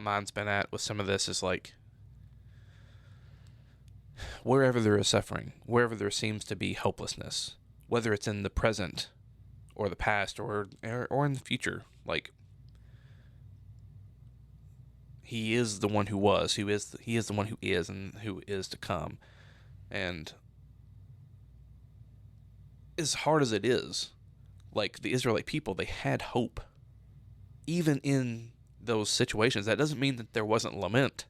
mind's been at with some of this, is like, wherever there is suffering, wherever there seems to be hopelessness, whether it's in the present or the past or in the future, like, he is the one who was, he is the one who is and who is to come. And as hard as it is, like, the Israelite people, they had hope. Even in those situations, that doesn't mean that there wasn't lament.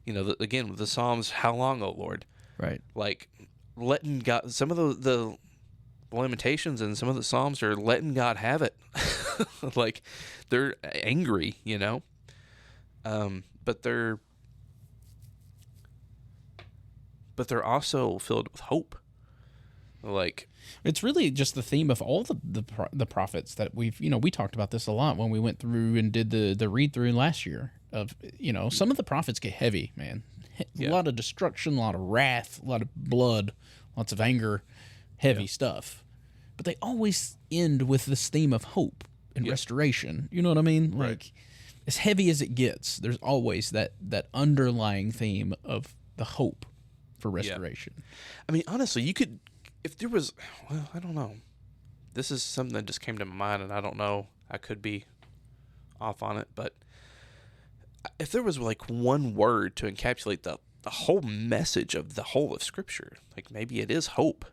You know, again, with the Psalms, how long, O Lord? Right. Like, letting God, some of the Lamentations and some of the Psalms are letting God have it. Like, they're angry, you know? But they're also filled with hope. Like, It's really just the theme of all the prophets that we talked about this a lot when we went through and did the read through last year of, some of the prophets get heavy, man. Yeah. A lot of destruction, a lot of wrath, a lot of blood, lots of anger, heavy stuff. But they always end with this theme of hope and restoration. You know what I mean? Right. Like, as heavy as it gets, there's always that underlying theme of the hope for restoration. I mean, honestly, you could, if there was, well, I don't know. This is something that just came to my mind, and I don't know. I could be off on it, but if there was like one word to encapsulate the whole message of the whole of Scripture, like, maybe it is hope.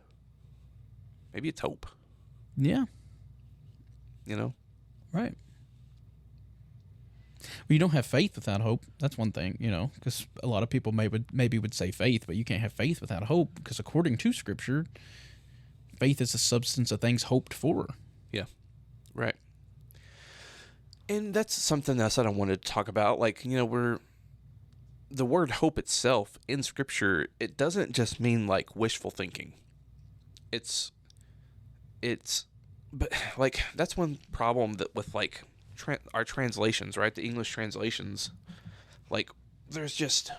Maybe it's hope. Yeah. You know? Right. Well, you don't have faith without hope. That's one thing, because a lot of people maybe would say faith, but you can't have faith without hope, because according to Scripture, faith is the substance of things hoped for. Yeah. Right. And that's something else that I wanted to talk about. Like, the word hope itself in Scripture, it doesn't just mean like wishful thinking. But like, that's one problem that with like our translations, right? The English translations, like, there's just,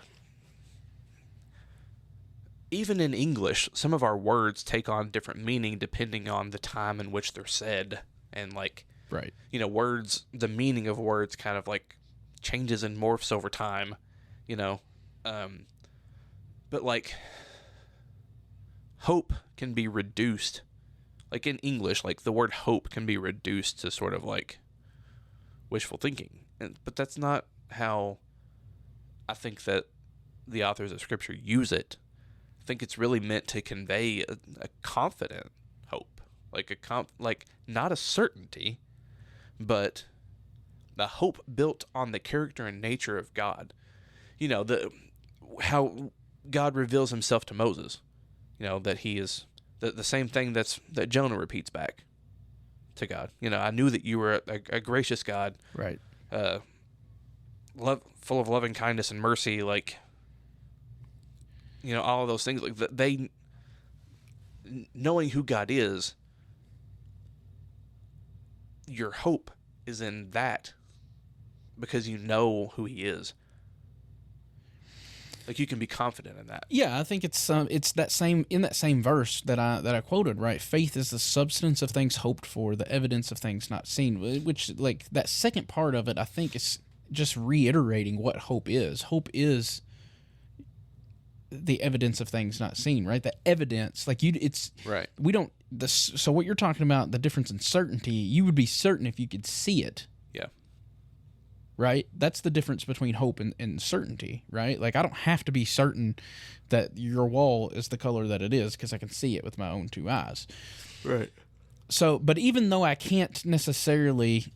even in English, some of our words take on different meaning depending on the time in which they're said. And like, Right. Words, the meaning of words kind of like changes and morphs over time, but like, hope can be reduced, like in English, like the word hope can be reduced to sort of like wishful thinking. But that's not how I think that the authors of Scripture use it. I think it's really meant to convey a confident hope, like not a certainty, but the hope built on the character and nature of God. How God reveals himself to Moses, that he is the same thing that Jonah repeats back to God. I knew that you were a gracious God, Right. full of loving kindness and mercy, like, all of those things. Like, they, knowing who God is, your hope is in that, because you know who he is. Like, you can be confident in that. Yeah, I think it's that same in that same verse that I quoted, right? Faith is the substance of things hoped for, the evidence of things not seen. Which, like, that second part of it, I think, is just reiterating what hope is. Hope is the evidence of things not seen, right? The evidence, like, it's Right. we don't. So what you're talking about, the difference in certainty, you would be certain if you could see it. Yeah. Right? That's the difference between hope and certainty, right? Like, I don't have to be certain that your wall is the color that it is because I can see it with my own two eyes. Right. So, but even though I can't necessarily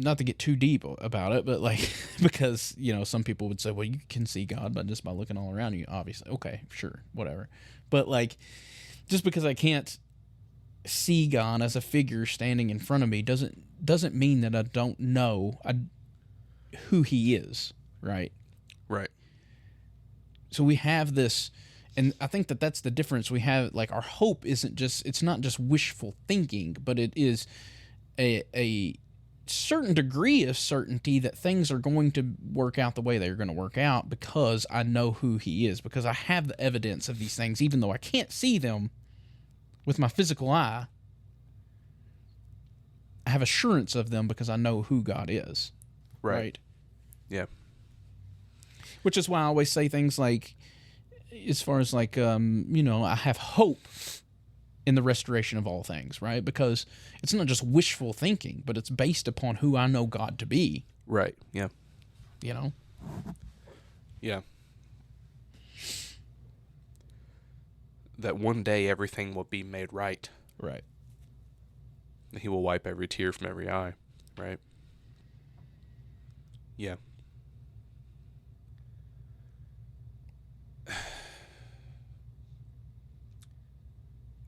not to get too deep about it, but like, because, you know, some people would say, well, you can see God by looking all around you, obviously. Okay, sure, whatever. But like, just because I can't see God as a figure standing in front of me doesn't mean that I don't know who he is, right? Right. So we have this, and I think that's the difference. We have, like, our hope it's not just wishful thinking, but it is a certain degree of certainty that things are going to work out the way they're going to work out because I know who he is, because I have the evidence of these things, even though I can't see them with my physical eye. I have assurance of them because I know who God is. Right? Yeah. Which is why I always say things like, as far as like, you know, I have hope in the restoration of all things, right? Because it's not just wishful thinking, but it's based upon who I know God to be. Right. Yeah. You know? Yeah. That one day everything will be made right. Right. He will wipe every tear from every eye. Right. Yeah.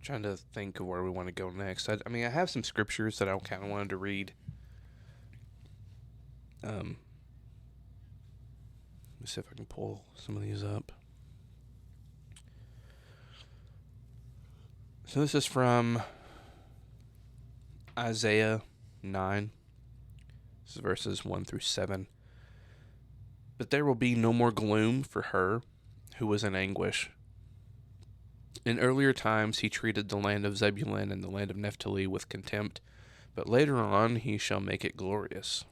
Trying to think of where we want to go next. I mean, I have some scriptures that I kind of wanted to read. Let me see if I can pull some of these up. So this is from Isaiah 9. This is verses 1 through 7. But there will be no more gloom for her who was in anguish. In earlier times he treated the land of Zebulun and the land of Naphtali with contempt, but later on he shall make it glorious.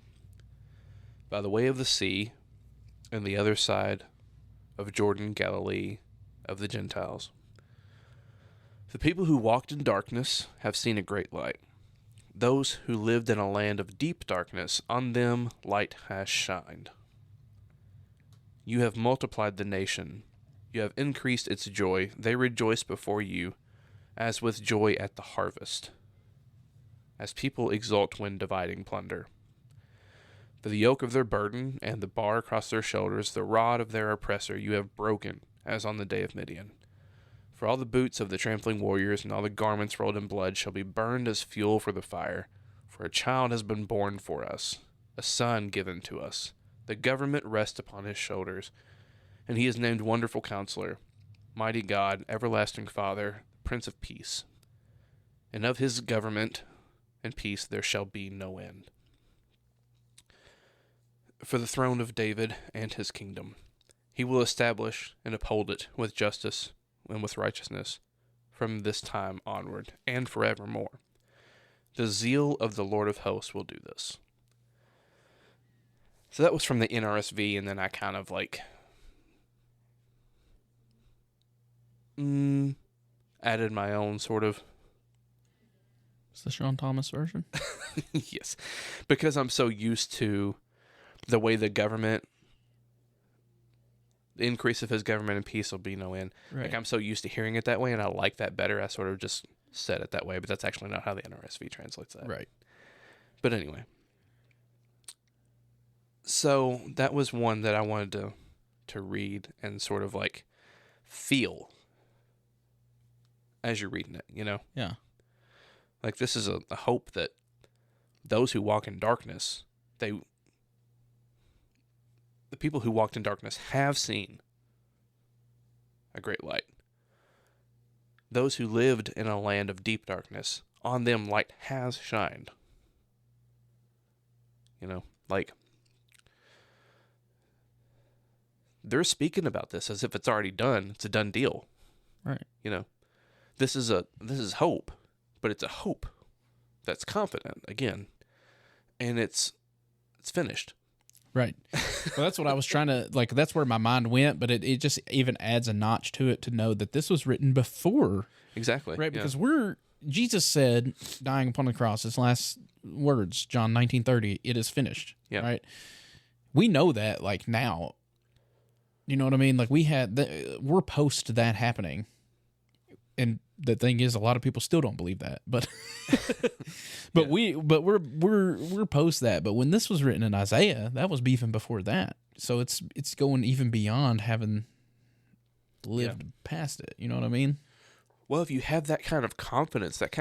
By the way of the sea, and the other side of Jordan, Galilee of the Gentiles. The people who walked in darkness have seen a great light. Those who lived in a land of deep darkness, on them light has shined. You have multiplied the nation. You have increased its joy. They rejoice before you, as with joy at the harvest, as people exult when dividing plunder. For the yoke of their burden and the bar across their shoulders, the rod of their oppressor, you have broken, as on the day of Midian. For all the boots of the trampling warriors and all the garments rolled in blood shall be burned as fuel for the fire. For a child has been born for us, a son given to us. The government rests upon his shoulders. And he is named Wonderful Counselor, Mighty God, Everlasting Father, Prince of Peace. And of his government and peace there shall be no end. For the throne of David and his kingdom, he will establish and uphold it with justice and with righteousness from this time onward and forevermore. The zeal of the Lord of hosts will do this. So that was from the NRSV, and then I kind of like added my own sort of. It's the Sean Thomas version? Yes. Because I'm so used to the way the government, the increase of his government and peace will be no end. Right. Like, I'm so used to hearing it that way, and I like that better. I sort of just said it that way, but that's actually not how the NRSV translates that. Right. But anyway. So that was one that I wanted to read and sort of like feel as you're reading it, you know? Yeah. Like, this is a hope that those who walk in darkness, the people who walked in darkness have seen a great light. Those who lived in a land of deep darkness, on them light has shined. You know, like, they're speaking about this as if it's already done. It's a done deal. Right. You know, this is hope, but it's a hope that's confident again, and it's finished. Right. Well, that's what I was trying to, like, that's where my mind went, but it just even adds a notch to it to know that this was written before. Exactly. Right. Yeah. Because Jesus said, dying upon the cross, his last words, John 19:30, it is finished. Yeah. Right. We know that, like, now. You know what I mean? Like, we're post that happening. And the thing is, a lot of people still don't believe that, but we're post that. But when this was written in Isaiah, that was even before that. So it's going even beyond having lived past it. You know what I mean? Well, if you have that kind of confidence, that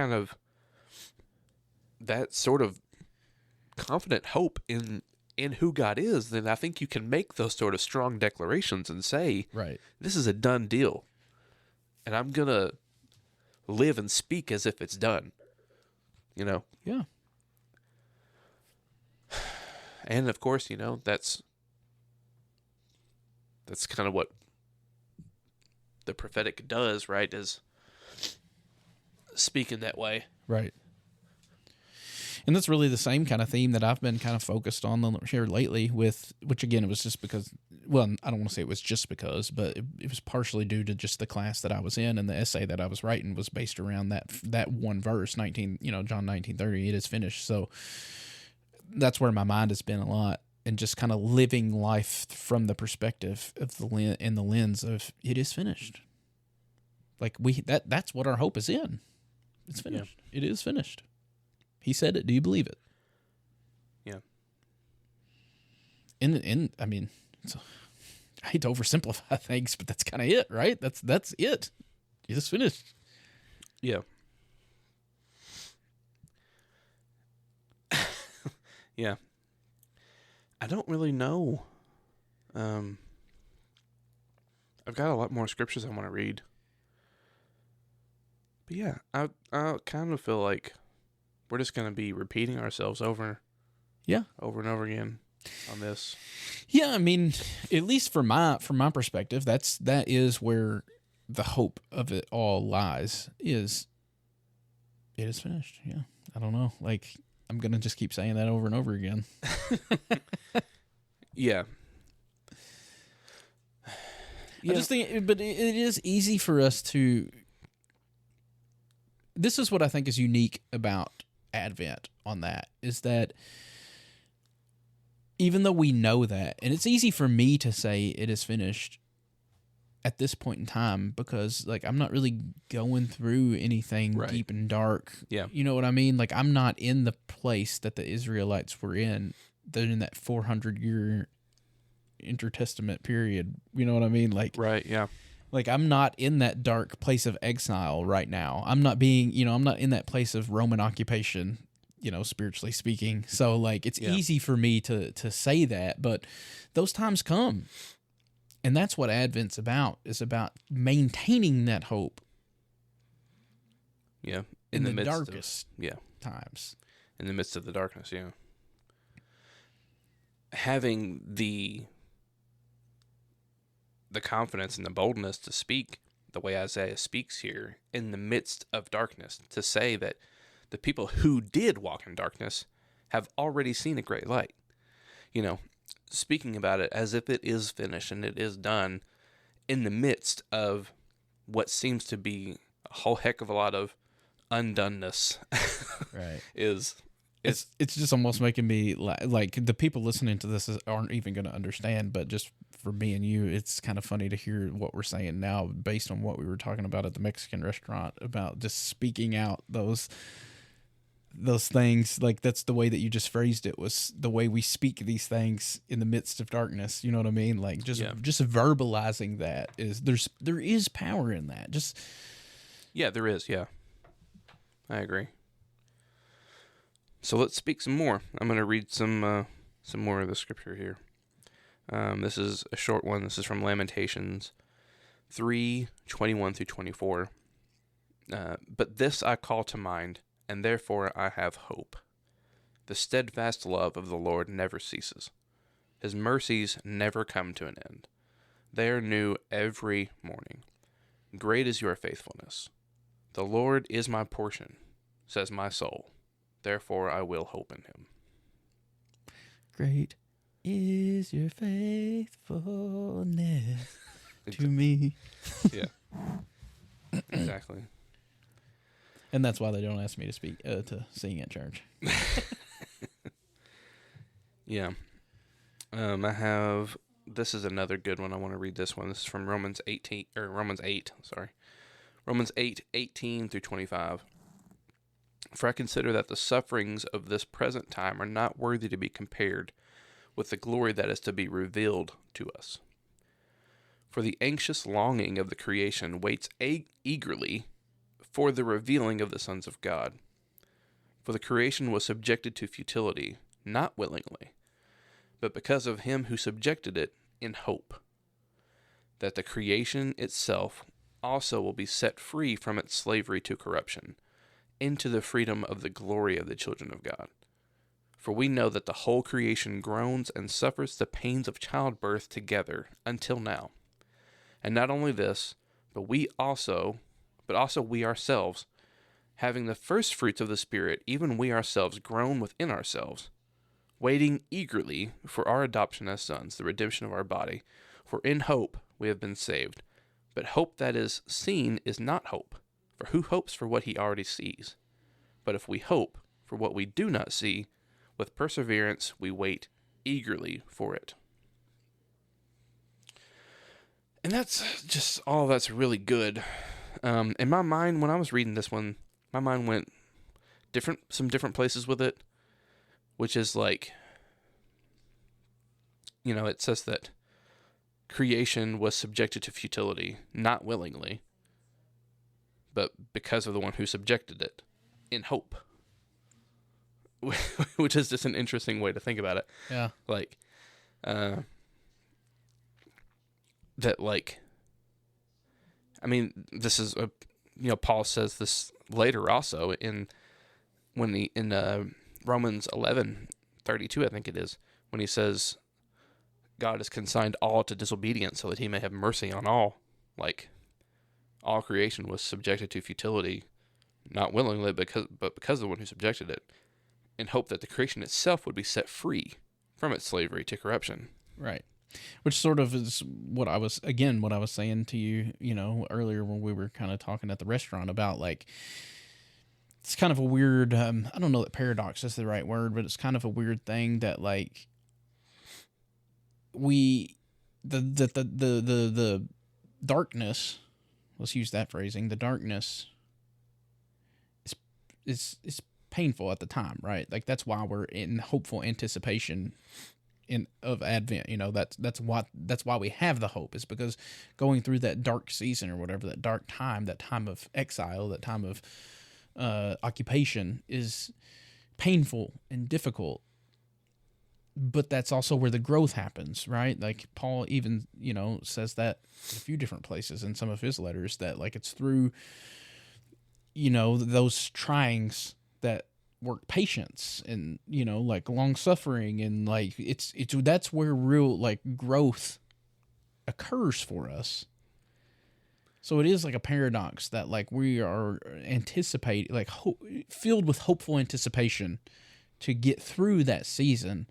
sort of confident hope in who God is, then I think you can make those sort of strong declarations and say, Right. this is a done deal. And I'm going to live and speak as if it's done. You know? Yeah. And of course, that's kind of what the prophetic does, right? Is speaking that way. Right. And that's really the same kind of theme that I've been kind of focused on here lately with, which again, it was just because, well, I don't want to say it was just because, but it was partially due to just the class that I was in, and the essay that I was writing was based around that one verse, John 19:30, it is finished. So that's where my mind has been a lot, and just kind of living life from the perspective of the lens of it is finished. Like that's what our hope is in. It's finished. Yeah. It is finished. He said it. Do you believe it? Yeah. And I mean, I hate to oversimplify things, but that's kind of it, right? That's it. It's finished. Yeah. Yeah. I don't really know. I've got a lot more scriptures I want to read. But yeah, I kind of feel like we're just going to be repeating ourselves over and over again on this. Yeah, I mean, at least from my perspective, that is where the hope of it all lies. It is finished. Yeah, I don't know. Like, I'm gonna just keep saying that over and over again. Yeah. I just think, but it is easy for us to. This is what I think is unique about Advent on that, is that even though we know that, and it's easy for me to say it is finished at this point in time, because like I'm not really going through anything deep and dark. Yeah. You know what I mean? Like I'm not in the place that the Israelites were in. They're in that 400-year intertestament period. You know what I mean? Like, right. Yeah. Like I'm not in that dark place of exile right now. I'm not in that place of Roman occupation, spiritually speaking. So like it's easy for me to say that, but those times come. And that's what Advent's about, is about maintaining that hope. Yeah. In the darkest times. In the midst of the darkness, yeah. Having the confidence and the boldness to speak the way Isaiah speaks here in the midst of darkness, to say that the people who did walk in darkness have already seen a great light. Speaking about it as if it is finished and it is done in the midst of what seems to be a whole heck of a lot of undoneness. Right. It's just almost making me like the people listening to this aren't even going to understand, but just for me and you, it's kind of funny to hear what we're saying now based on what we were talking about at the Mexican restaurant about just speaking out those things. Like that's the way that you just phrased it, was the way we speak these things in the midst of darkness. You know what I mean? Like just verbalizing that there is power in that. There is. Yeah, I agree. So let's speak some more. I'm going to read some more of the scripture here. This is a short one. This is from Lamentations 3:21 through 24. But this I call to mind, and therefore I have hope. The steadfast love of the Lord never ceases. His mercies never come to an end. They are new every morning. Great is your faithfulness. The Lord is my portion, says my soul. Therefore I will hope in him. Great is your faithfulness to me. Yeah. Exactly. And that's why they don't ask me to speak to sing at church. Yeah. This is another good one. I want to read this one. This is from Romans 8, Romans 8:18 through 25. For I consider that the sufferings of this present time are not worthy to be compared with the glory that is to be revealed to us. For the anxious longing of the creation waits eagerly for the revealing of the sons of God. For the creation was subjected to futility, not willingly, but because of him who subjected it, in hope that the creation itself also will be set free from its slavery to corruption, into the freedom of the glory of the children of God. For we know that the whole creation groans and suffers the pains of childbirth together until now. And not only this, but also we ourselves, having the first fruits of the Spirit, even we ourselves groan within ourselves, waiting eagerly for our adoption as sons, the redemption of our body. For in hope we have been saved. But hope that is seen is not hope. For who hopes for what he already sees? But if we hope for what we do not see, with perseverance we wait eagerly for it. And that's just all that's really good. In my mind, when I was reading this one, my mind went some different places with it, which is like, it says that creation was subjected to futility, not willingly, but because of the one who subjected it, in hope. Which is just an interesting way to think about it. Yeah. Like, this is Paul says this later also in Romans 11:32, I think it is, when he says God has consigned all to disobedience so that he may have mercy on all. Like, all creation was subjected to futility, not willingly, but because of the one who subjected it, in hope that the creation itself would be set free from its slavery to corruption. Right. Which sort of is what I was saying to you, earlier when we were kind of talking at the restaurant about, like, it's kind of a weird, I don't know that paradox is the right word, but it's kind of a weird thing that, like, the darkness, let's use that phrasing, the darkness is painful at the time, right? Like, that's why we're in hopeful anticipation of Advent. That's why we have the hope, is because going through that dark season or whatever, that dark time, that time of exile, that time of occupation is painful and difficult. But that's also where the growth happens, right? Like, Paul even, says that in a few different places in some of his letters, that, like, it's through, those tryings that work patience and, like, long suffering, and, like, it's that's where real, like, growth occurs for us. So it is like a paradox that, like, we are anticipating, like, filled with hopeful anticipation to get through that season,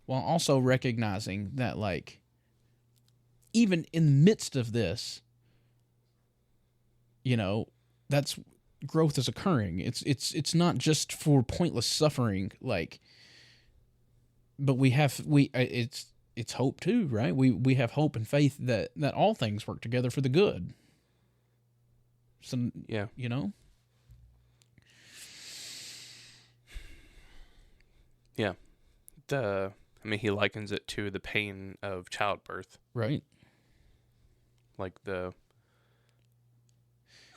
while also recognizing that, like, even in the midst of this, that's growth is occurring. It's not just for pointless suffering, like, but it's hope too, right? We have hope and faith that all things work together for the good. So, yeah. Yeah. He likens it to the pain of childbirth. Right. Like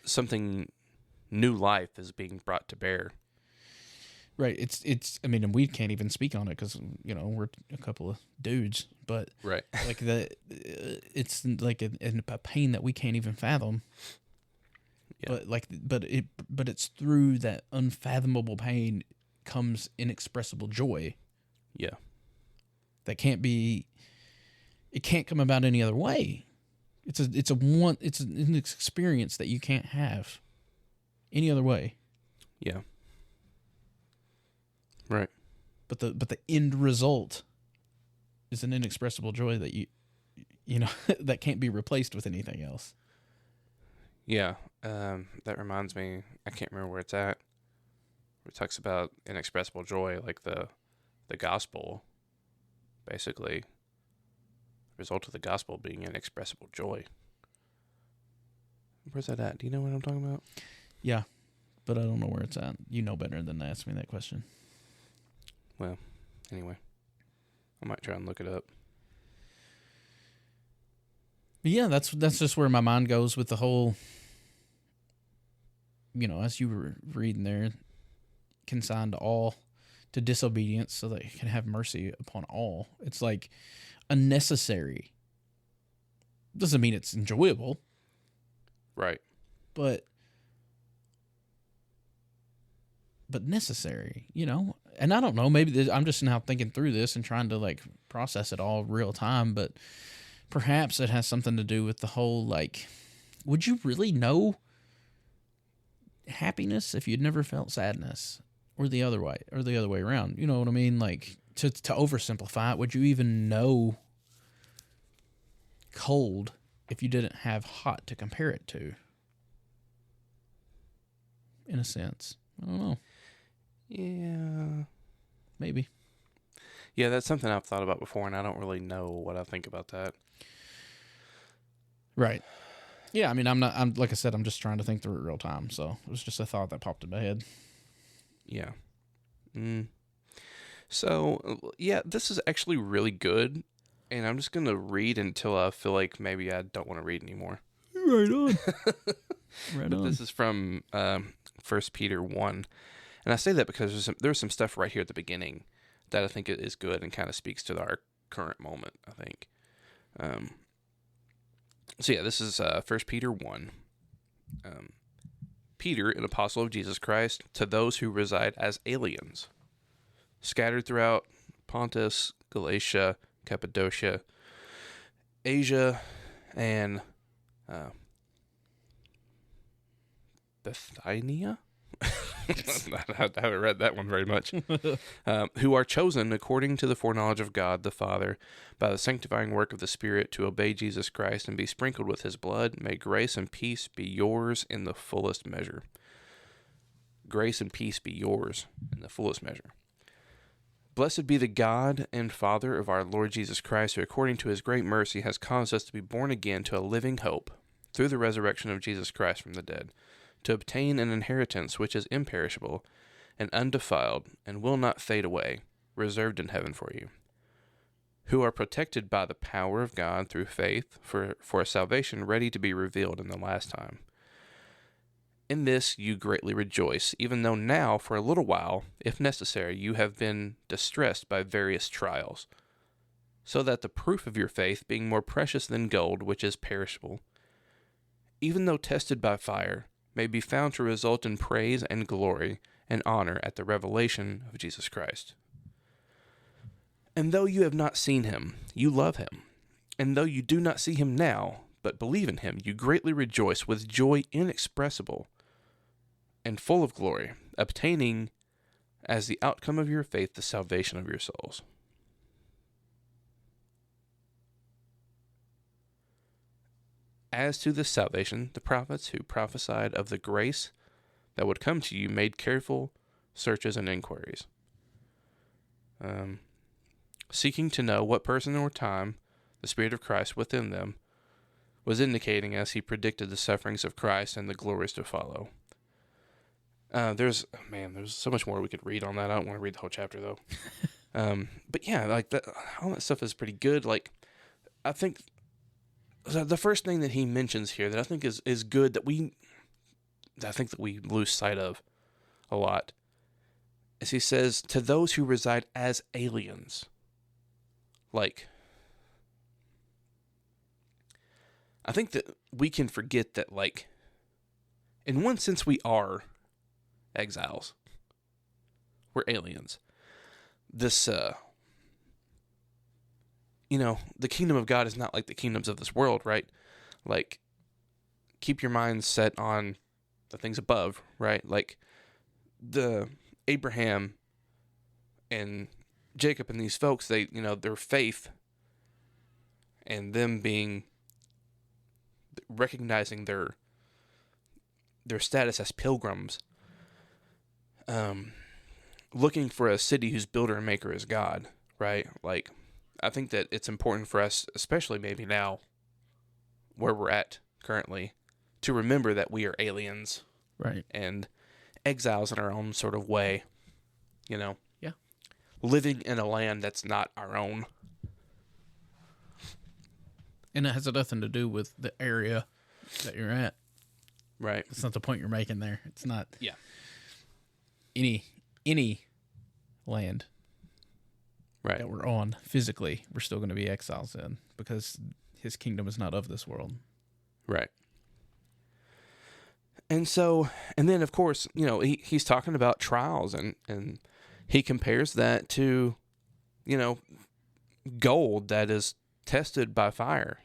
something new life is being brought to bear. Right. It's and we can't even speak on it because, we're a couple of dudes, but right. Like, it's like a pain that we can't even fathom. Yeah. But it's through that unfathomable pain comes inexpressible joy. Yeah. It can't come about any other way. It's an experience that you can't have any other way. Yeah. Right. But the end result is an inexpressible joy that that can't be replaced with anything else. Yeah. That reminds me, I can't remember where it's at. Where it talks about inexpressible joy, like the gospel, basically. The result of the gospel being inexpressible joy. Where's that at? Do you know what I'm talking about? Yeah, but I don't know where it's at. You know better than to ask me that question. Well, anyway, I might try and look it up. But yeah, that's just where my mind goes with the whole, as you were reading there, consigned to all, to disobedience so that he can have mercy upon all. It's like unnecessary. Doesn't mean it's enjoyable. Right. But necessary, And I don't know, maybe I'm just now thinking through this and trying to like process it all real time, but perhaps it has something to do with the whole, like, would you really know happiness if you'd never felt sadness, or the other way around? You know what I mean? Like, to oversimplify it, would you even know cold if you didn't have hot to compare it to? In a sense, I don't know. Yeah. Maybe. Yeah, that's something I've thought about before, and I don't really know what I think about that. Right. Yeah, I mean, I'm like I said, I'm just trying to think through it real time, so it was just a thought that popped in my head. Yeah. So, yeah, this is actually really good, and I'm just going to read until I feel like maybe I don't want to read anymore. Right on. Right on. This is from 1 Peter 1, and I say that because there's some stuff right here at the beginning that I think is good and kind of speaks to our current moment, I think. So yeah, this is 1 Peter 1. Peter, an apostle of Jesus Christ, to those who reside as aliens, scattered throughout Pontus, Galatia, Cappadocia, Asia, and Bithynia? I haven't read that one very much. Who are chosen according to the foreknowledge of God the Father by the sanctifying work of the Spirit to obey Jesus Christ and be sprinkled with his blood. May grace and peace be yours in the fullest measure. Grace and peace be yours in the fullest measure. Blessed be the God and Father of our Lord Jesus Christ, who according to his great mercy has caused us to be born again to a living hope through the resurrection of Jesus Christ from the dead, to obtain an inheritance which is imperishable and undefiled and will not fade away, reserved in heaven for you, who are protected by the power of God through faith for a salvation ready to be revealed in the last time. In this you greatly rejoice, even though now, for a little while, if necessary, you have been distressed by various trials, so that the proof of your faith, being more precious than gold, which is perishable, even though tested by fire, may be found to result in praise and glory and honor at the revelation of Jesus Christ. And though you have not seen him, you love him. And though you do not see him now, but believe in him, you greatly rejoice with joy inexpressible and full of glory, obtaining as the outcome of your faith the salvation of your souls. As to this salvation, the prophets who prophesied of the grace that would come to you made careful searches and inquiries, seeking to know what person or time the Spirit of Christ within them was indicating as he predicted the sufferings of Christ and the glories to follow. There's so much more we could read on that. I don't want to read the whole chapter though. But yeah, like that, all that stuff is pretty good. Like, I think the first thing that he mentions here that I think is good that I think that we lose sight of a lot is he says, to those who reside as aliens. Like, I think that we can forget that, like, in one sense we are exiles. We're aliens. This, the kingdom of God is not like the kingdoms of this world, right? Like, keep your mind set on the things above, right? Like, the Abraham and Jacob and these folks, they, their faith and them recognizing their status as pilgrims, looking for a city whose builder and maker is God, right? Like, I think that it's important for us, especially maybe now, where we're at currently, to remember that we are aliens Right. and exiles in our own sort of way, Yeah. living in a land that's not our own. And it has nothing to do with the area that you're at. Right. That's not the point you're making there. It's not Yeah. any land Right. that we're on physically, we're still going to be exiles in because his kingdom is not of this world. Right. And so, and then of course, he's talking about trials and he compares that to, gold that is tested by fire,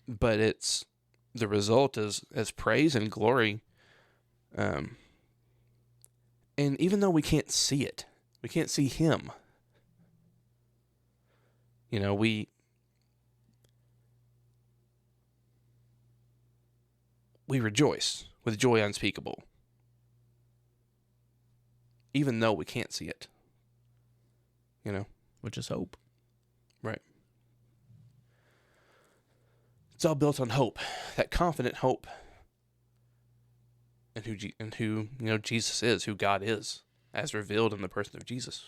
but the result is praise and glory. And even though we can't see it, we can't see him, we rejoice with joy unspeakable, even though we can't see it, Which is hope. Right. It's all built on hope, that confident hope, and who Jesus is, who God is, as revealed in the person of Jesus.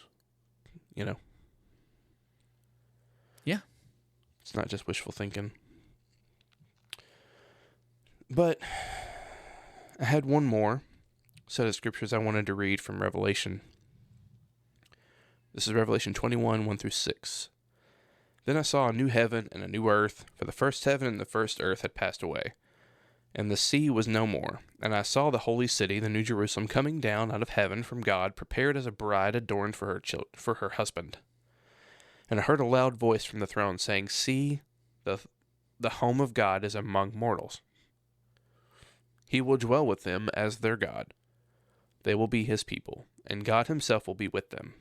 Yeah. It's not just wishful thinking. But I had one more set of scriptures I wanted to read from Revelation. This is Revelation 21, 1 through 6. Then I saw a new heaven and a new earth, for the first heaven and the first earth had passed away, and the sea was no more. And I saw the holy city, the New Jerusalem, coming down out of heaven from God, prepared as a bride adorned for her husband. And I heard a loud voice from the throne saying, "See, the home of God is among mortals. He will dwell with them as their God. They will be his people, and God himself will be with them.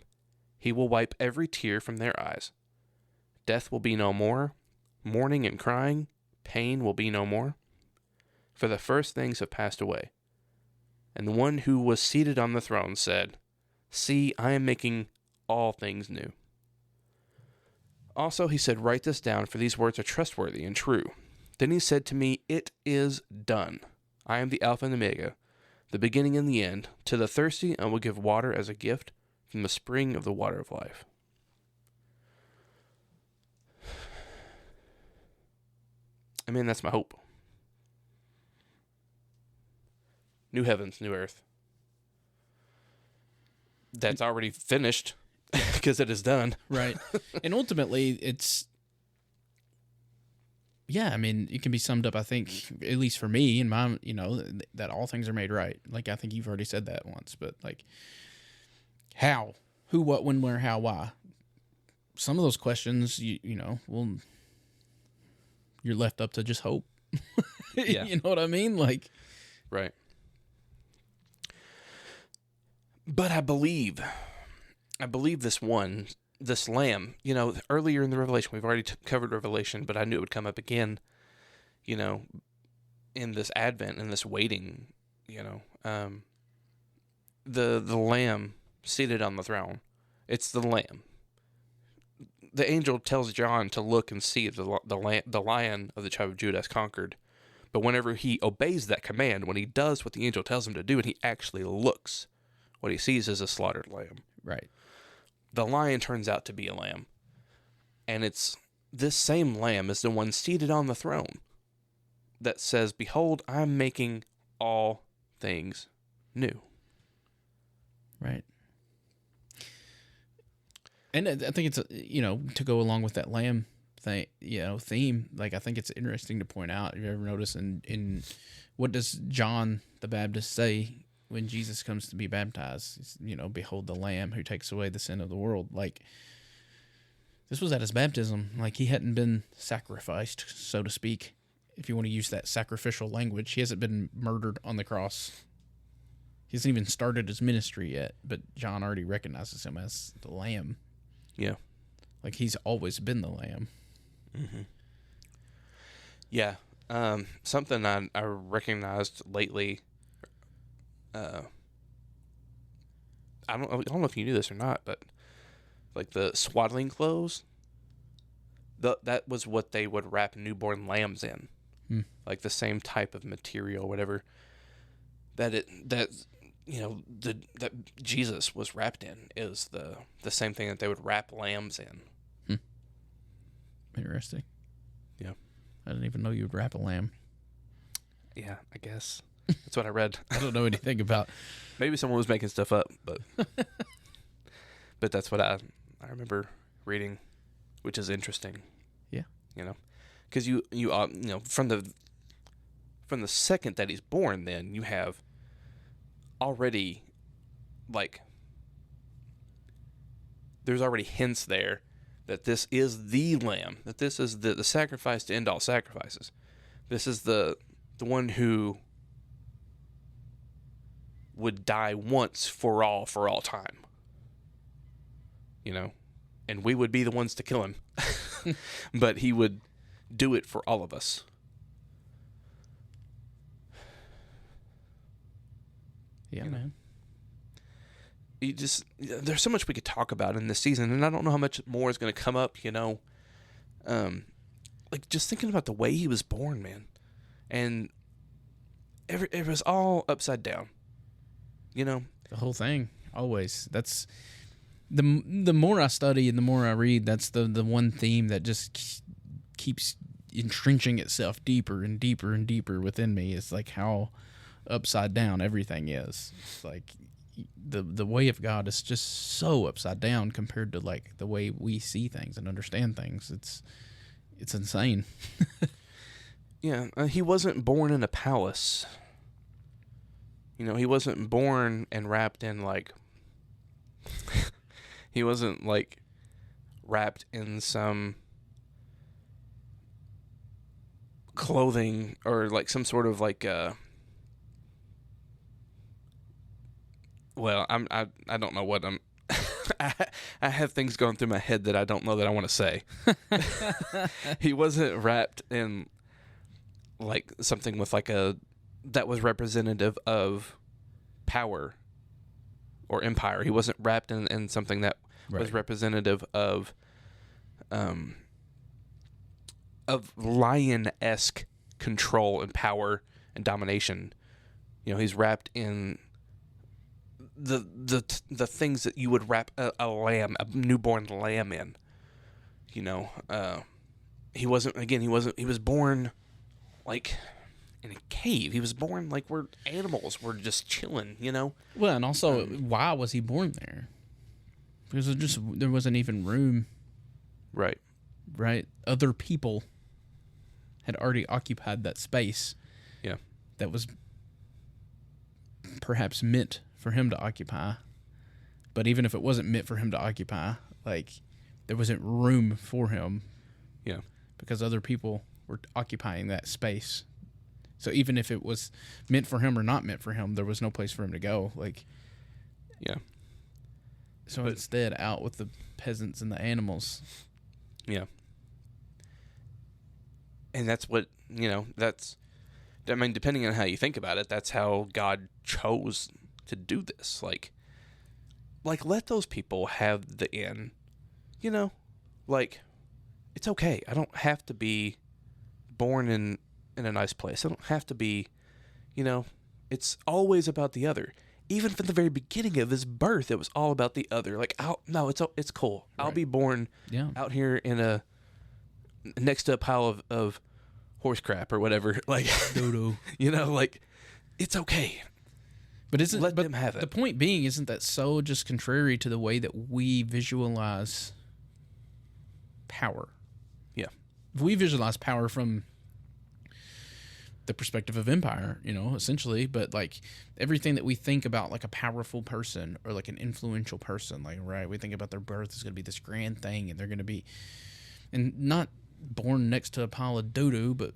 He will wipe every tear from their eyes. Death will be no more. Mourning and crying, pain will be no more. For the first things have passed away." And the one who was seated on the throne said, "See, I am making all things new." Also he said, "Write this down, for these words are trustworthy and true." Then he said to me, "It is done. I am the Alpha and Omega, the beginning and the end. To the thirsty I will give water as a gift from the spring of the water of life." I mean, that's my hope. New heavens, new earth. That's already finished because it is done. Right. And ultimately, it's, yeah, I mean, it can be summed up, I think, at least for me and my, that all things are made right. Like, I think you've already said that once, but like, how, who, what, when, where, how, why? Some of those questions, well, you're left up to just hope. Yeah. You know what I mean? Like, right. But I believe this lamb, earlier in the Revelation, we've already covered Revelation, but I knew it would come up again, in this Advent and this waiting, the lamb seated on the throne. It's the lamb. The angel tells John to look and see if the lion of the tribe of Judah has conquered. But whenever he obeys that command, when he does what the angel tells him to do, and he actually looks, what he sees is a slaughtered lamb. right. The lion turns out to be a lamb. And it's this same lamb is the one seated on the throne that says, "Behold, I'm making all things new." Right. And I think it's, to go along with that lamb thing, theme, like, I think it's interesting to point out, if you ever notice in what does John the Baptist say when Jesus comes to be baptized? It's, "Behold the lamb who takes away the sin of the world." Like, this was at his baptism. Like, he hadn't been sacrificed, so to speak, if you want to use that sacrificial language. He hasn't been murdered on the cross. He hasn't even started his ministry yet, but John already recognizes him as the lamb. Yeah. Like, he's always been the lamb. Mm-hmm. Yeah. Something I recognized lately. I don't know if you knew this or not, but like the swaddling clothes, that was what they would wrap newborn lambs in like the same type of material, whatever that Jesus was wrapped in is the same thing that they would wrap lambs in. Interesting. Yeah. I didn't even know you would wrap a lamb. Yeah, I guess that's what I read. I don't know anything about. Maybe someone was making stuff up, but but that's what I remember reading, which is interesting. Yeah. Because from the second that he's born, then you have already, like, there's already hints there that this is the lamb, that this is the sacrifice to end all sacrifices. This is the one who would die once for all time. And we would be the ones to kill him. But he would do it for all of us. Yeah, man. There's so much we could talk about in this season, and I don't know how much more is going to come up, like, just thinking about the way he was born, man. And it was all upside down, The whole thing, always. That's the more I study and the more I read, that's the one theme that just keeps entrenching itself deeper and deeper and deeper within me. It's like how upside down everything is. It's like the way of God is just so upside down compared to like the way we see things and understand things. It's insane. Yeah, he wasn't born in a palace. He wasn't born and wrapped in like he wasn't like wrapped in some clothing or like some sort of like well, I don't know what I'm I have things going through my head that I don't know that I want to say. He wasn't wrapped in like something with like that was representative of power or empire. He wasn't wrapped in something that was representative of lion-esque control and power and domination. He's wrapped in the things that you would wrap a newborn lamb in. He was born like in a cave. He was born like we're animals. We're just chilling, Well, and also, why was he born there? Because there wasn't even room. Right. Other people had already occupied that space. Yeah. That was perhaps meant for him to occupy. But even if it wasn't meant for him to occupy, like, there wasn't room for him. Yeah. Because other people were occupying that space. So even if it was meant for him or not meant for him, there was no place for him to go. Like, yeah. So instead, out with the peasants and the animals. Yeah. And that's what, depending on how you think about it, that's how God chose to do this. Like let those people have the inn, like, it's okay. I don't have to be born in a nice place. I don't have to be, it's always about the other. Even from the very beginning of his birth, it was all about the other. Like, it's cool. Right. I'll be born out here next to a pile of horse crap or whatever. Like, doo-doo. Like, it's okay. But let them have it. The point being, isn't that so just contrary to the way that we visualize power? Yeah. If we visualize power from the perspective of empire, essentially, but like everything that we think about like a powerful person or like an influential person, like, right, we think about their birth is going to be this grand thing and they're going to be, and not born next to a pile of doo-doo, but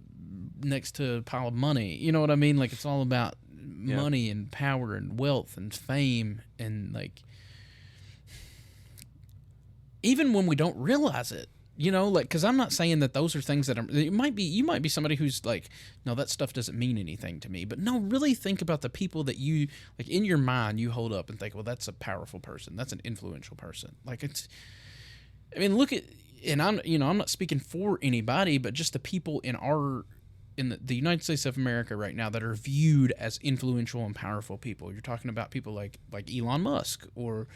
next to a pile of money. You know what I mean? Like, it's all about money and power and wealth and fame, and like, even when we don't realize it, like, because I'm not saying that those are things that you might be somebody who's like, no, that stuff doesn't mean anything to me. But no, really think about the people that you, like, in your mind, you hold up and think, well, that's a powerful person. That's an influential person. Like, look at, and I'm not speaking for anybody, but just the people in in the United States of America right now that are viewed as influential and powerful people. You're talking about people like Elon Musk or,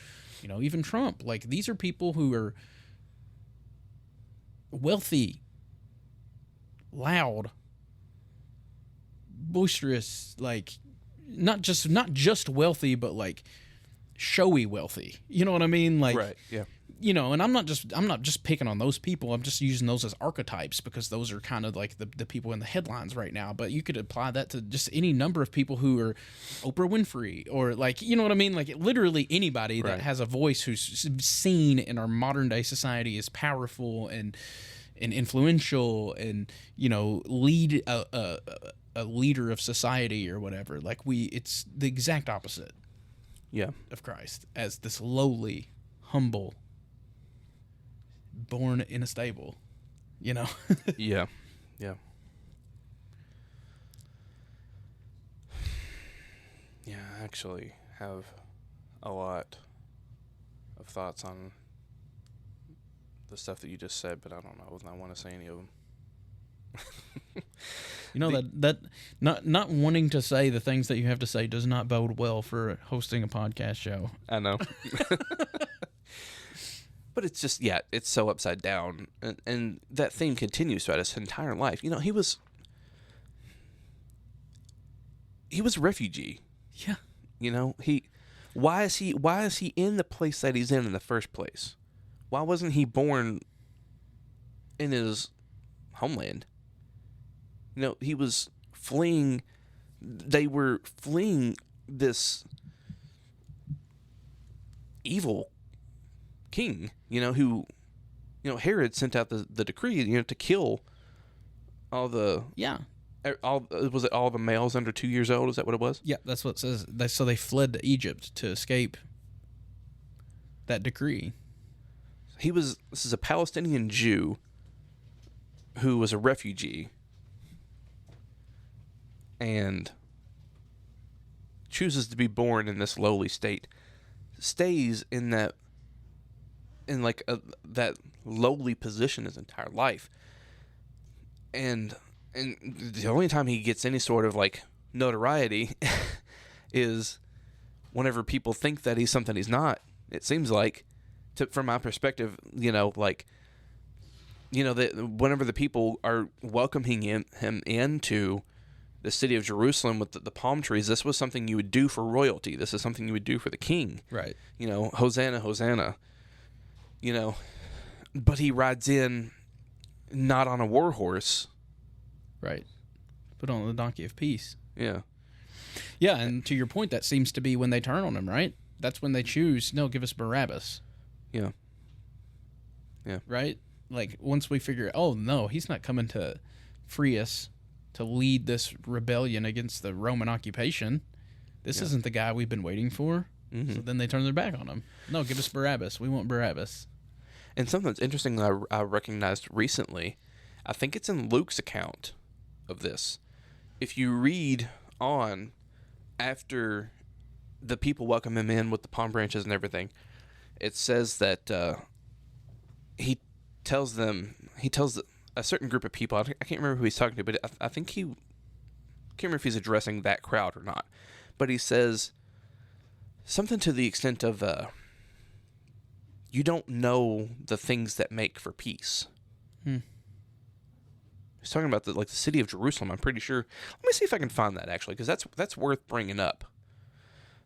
even Trump. Like, these are people who are wealthy, loud, boisterous, like not just wealthy, but like showy wealthy. You know what I mean? Like, right, yeah. And I'm not just picking on those people. I'm just using those as archetypes because those are kind of like the people in the headlines right now. But you could apply that to just any number of people who are Oprah Winfrey or like, you know what I mean? Like literally anybody that has a voice who's seen in our modern day society as powerful and influential and, lead a leader of society or whatever. Like it's the exact opposite. Yeah. Of Christ as this lowly, humble, born in a stable, Yeah. Yeah. Yeah, I actually have a lot of thoughts on the stuff that you just said, but I don't know if I want to say any of them. That not wanting to say the things that you have to say does not bode well for hosting a podcast show. I know. But it's just, it's so upside down. And that theme continues throughout his entire life. He was a refugee. Yeah. Why is he in the place that he's in the first place? Why wasn't he born in his homeland? He was fleeing. They were fleeing this evil king, who, Herod sent out the decree, to kill all the was it all the males under 2 years old? Is that what it was? Yeah, that's what it says. So they fled to Egypt to escape that decree. This is a Palestinian Jew who was a refugee and chooses to be born in this lowly state, stays in that lowly position his entire life, and the only time he gets any sort of like notoriety is whenever people think that he's something he's not. It seems like, from my perspective, that whenever the people are welcoming him into the city of Jerusalem with the palm trees, this was something you would do for royalty. This is something you would do for the king. Right. Hosanna, Hosanna. But he rides in not on a war horse. Right. But on the donkey of peace. Yeah. Yeah, and to your point, that seems to be when they turn on him, right? That's when they choose, no, give us Barabbas. Yeah. Yeah. Right? Like, once we figure, oh, no, he's not coming to free us, to lead this rebellion against the Roman occupation. This isn't the guy we've been waiting for. Mm-hmm. So then they turn their back on him. No, give us Barabbas. We want Barabbas. And something that's interesting that I recognized recently, I think it's in Luke's account of this. If you read on after the people welcome him in with the palm branches and everything, it says that he tells a certain group of people, I can't remember who he's talking to, but I think can't remember if he's addressing that crowd or not, but he says something to the extent of, you don't know the things that make for peace. He's talking about the city of Jerusalem, I'm pretty sure. Let me see if I can find that, actually, because that's worth bringing up.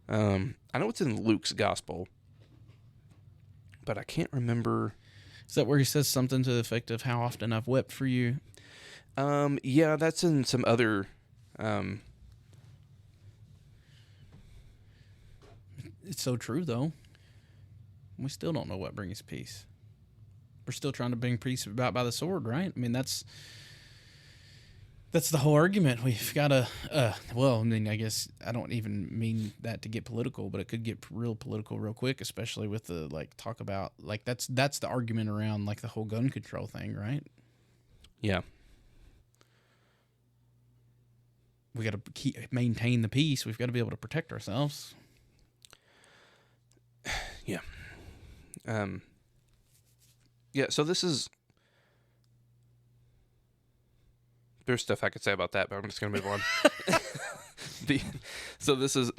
I know it's in Luke's gospel, but I can't remember. Is that where he says something to the effect of how often I've wept for you? Yeah, that's in some other. It's so true, though. We still don't know what brings peace. We're still trying to bring peace about by the sword, right? I mean, that's the whole argument. We've got to, I guess I don't even mean that to get political, but it could get real political real quick, especially with the, talk about, that's the argument around, the whole gun control thing, right? Yeah. We got to maintain the peace. We've got to be able to protect ourselves. Yeah. Yeah, so this is there's stuff I could say about that, but I'm just going to move on. So this is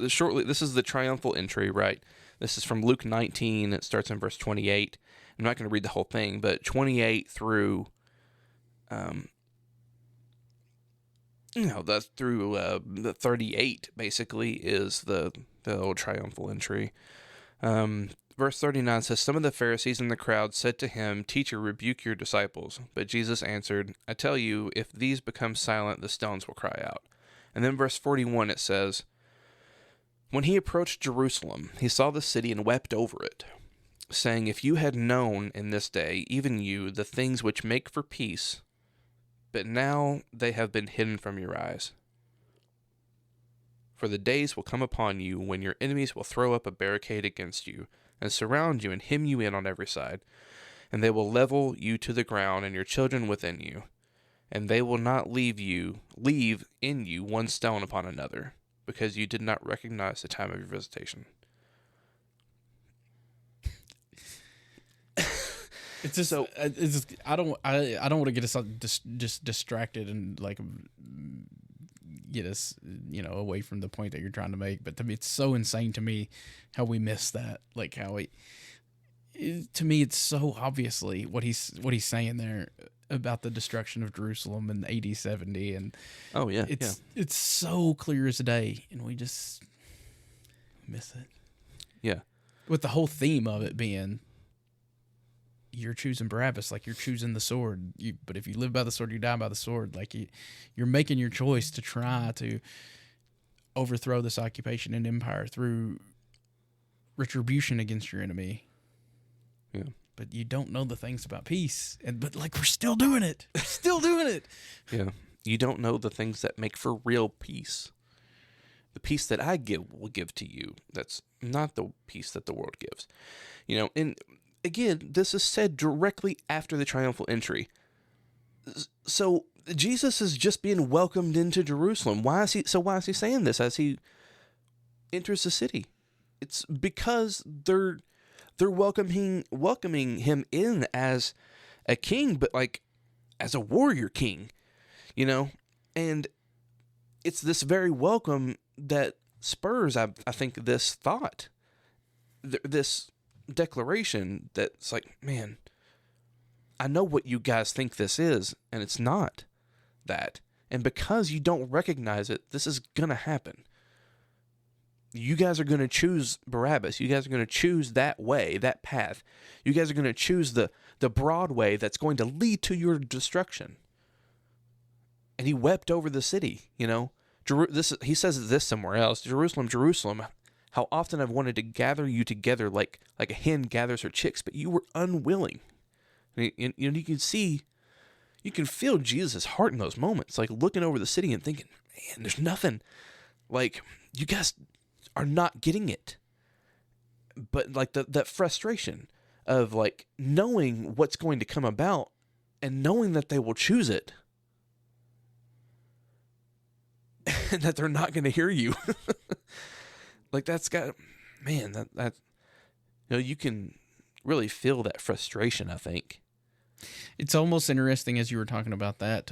the triumphal entry, right? This is from Luke 19. It starts in verse 28. I'm not going to read the whole thing, but 28 through, the 38 basically is the old triumphal entry. Verse 39 says, "Some of the Pharisees in the crowd said to him, 'Teacher, rebuke your disciples.' But Jesus answered, 'I tell you, if these become silent, the stones will cry out.'" And then verse 41, it says, "When he approached Jerusalem, he saw the city and wept over it, saying, 'If you had known in this day, even you, the things which make for peace, but now they have been hidden from your eyes. For the days will come upon you when your enemies will throw up a barricade against you, and surround you and hem you in on every side, and they will level you to the ground and your children within you, and they will not leave in you one stone upon another, because you did not recognize the time of your visitation.'" It's just so. It's just, I don't want to get us just distracted and like get us away from the point that you're trying to make. But to me, it's so insane to me how we miss that. Like how to me, it's so obviously what he's saying there about the destruction of Jerusalem in AD 70, and it's so clear as day, and we just miss it. Yeah, with the whole theme of it being, you're choosing Barabbas, like you're choosing the sword. But if you live by the sword, you die by the sword. Like you're making your choice to try to overthrow this occupation and empire through retribution against your enemy. Yeah. But you don't know the things about peace, but like we're still doing it. We're still doing it. Yeah. You don't know the things that make for real peace. The peace that I will give to you. That's not the peace that the world gives. And again, this is said directly after the triumphal entry. So Jesus is just being welcomed into Jerusalem. Why is he saying this as he enters the city? It's because they're welcoming him in as a king, but like as a warrior king, and it's this very welcome that spurs, I think, this thought, this declaration that's like, man, I know what you guys think this is, and it's not that. And because you don't recognize it, this is gonna happen. You guys are gonna choose Barabbas. You guys are gonna choose that way, that path. You guys are gonna choose the broad way that's going to lead to your destruction. And he wept over the city. He says this somewhere else. "Jerusalem, Jerusalem, how often I've wanted to gather you together like a hen gathers her chicks, but you were unwilling." And you can feel Jesus' heart in those moments, like looking over the city and thinking, man, there's nothing. Like, you guys are not getting it. But like that frustration of like knowing what's going to come about and knowing that they will choose it. And that they're not going to hear you. Like that's got, man, that you can really feel that frustration, I think. It's almost interesting as you were talking about that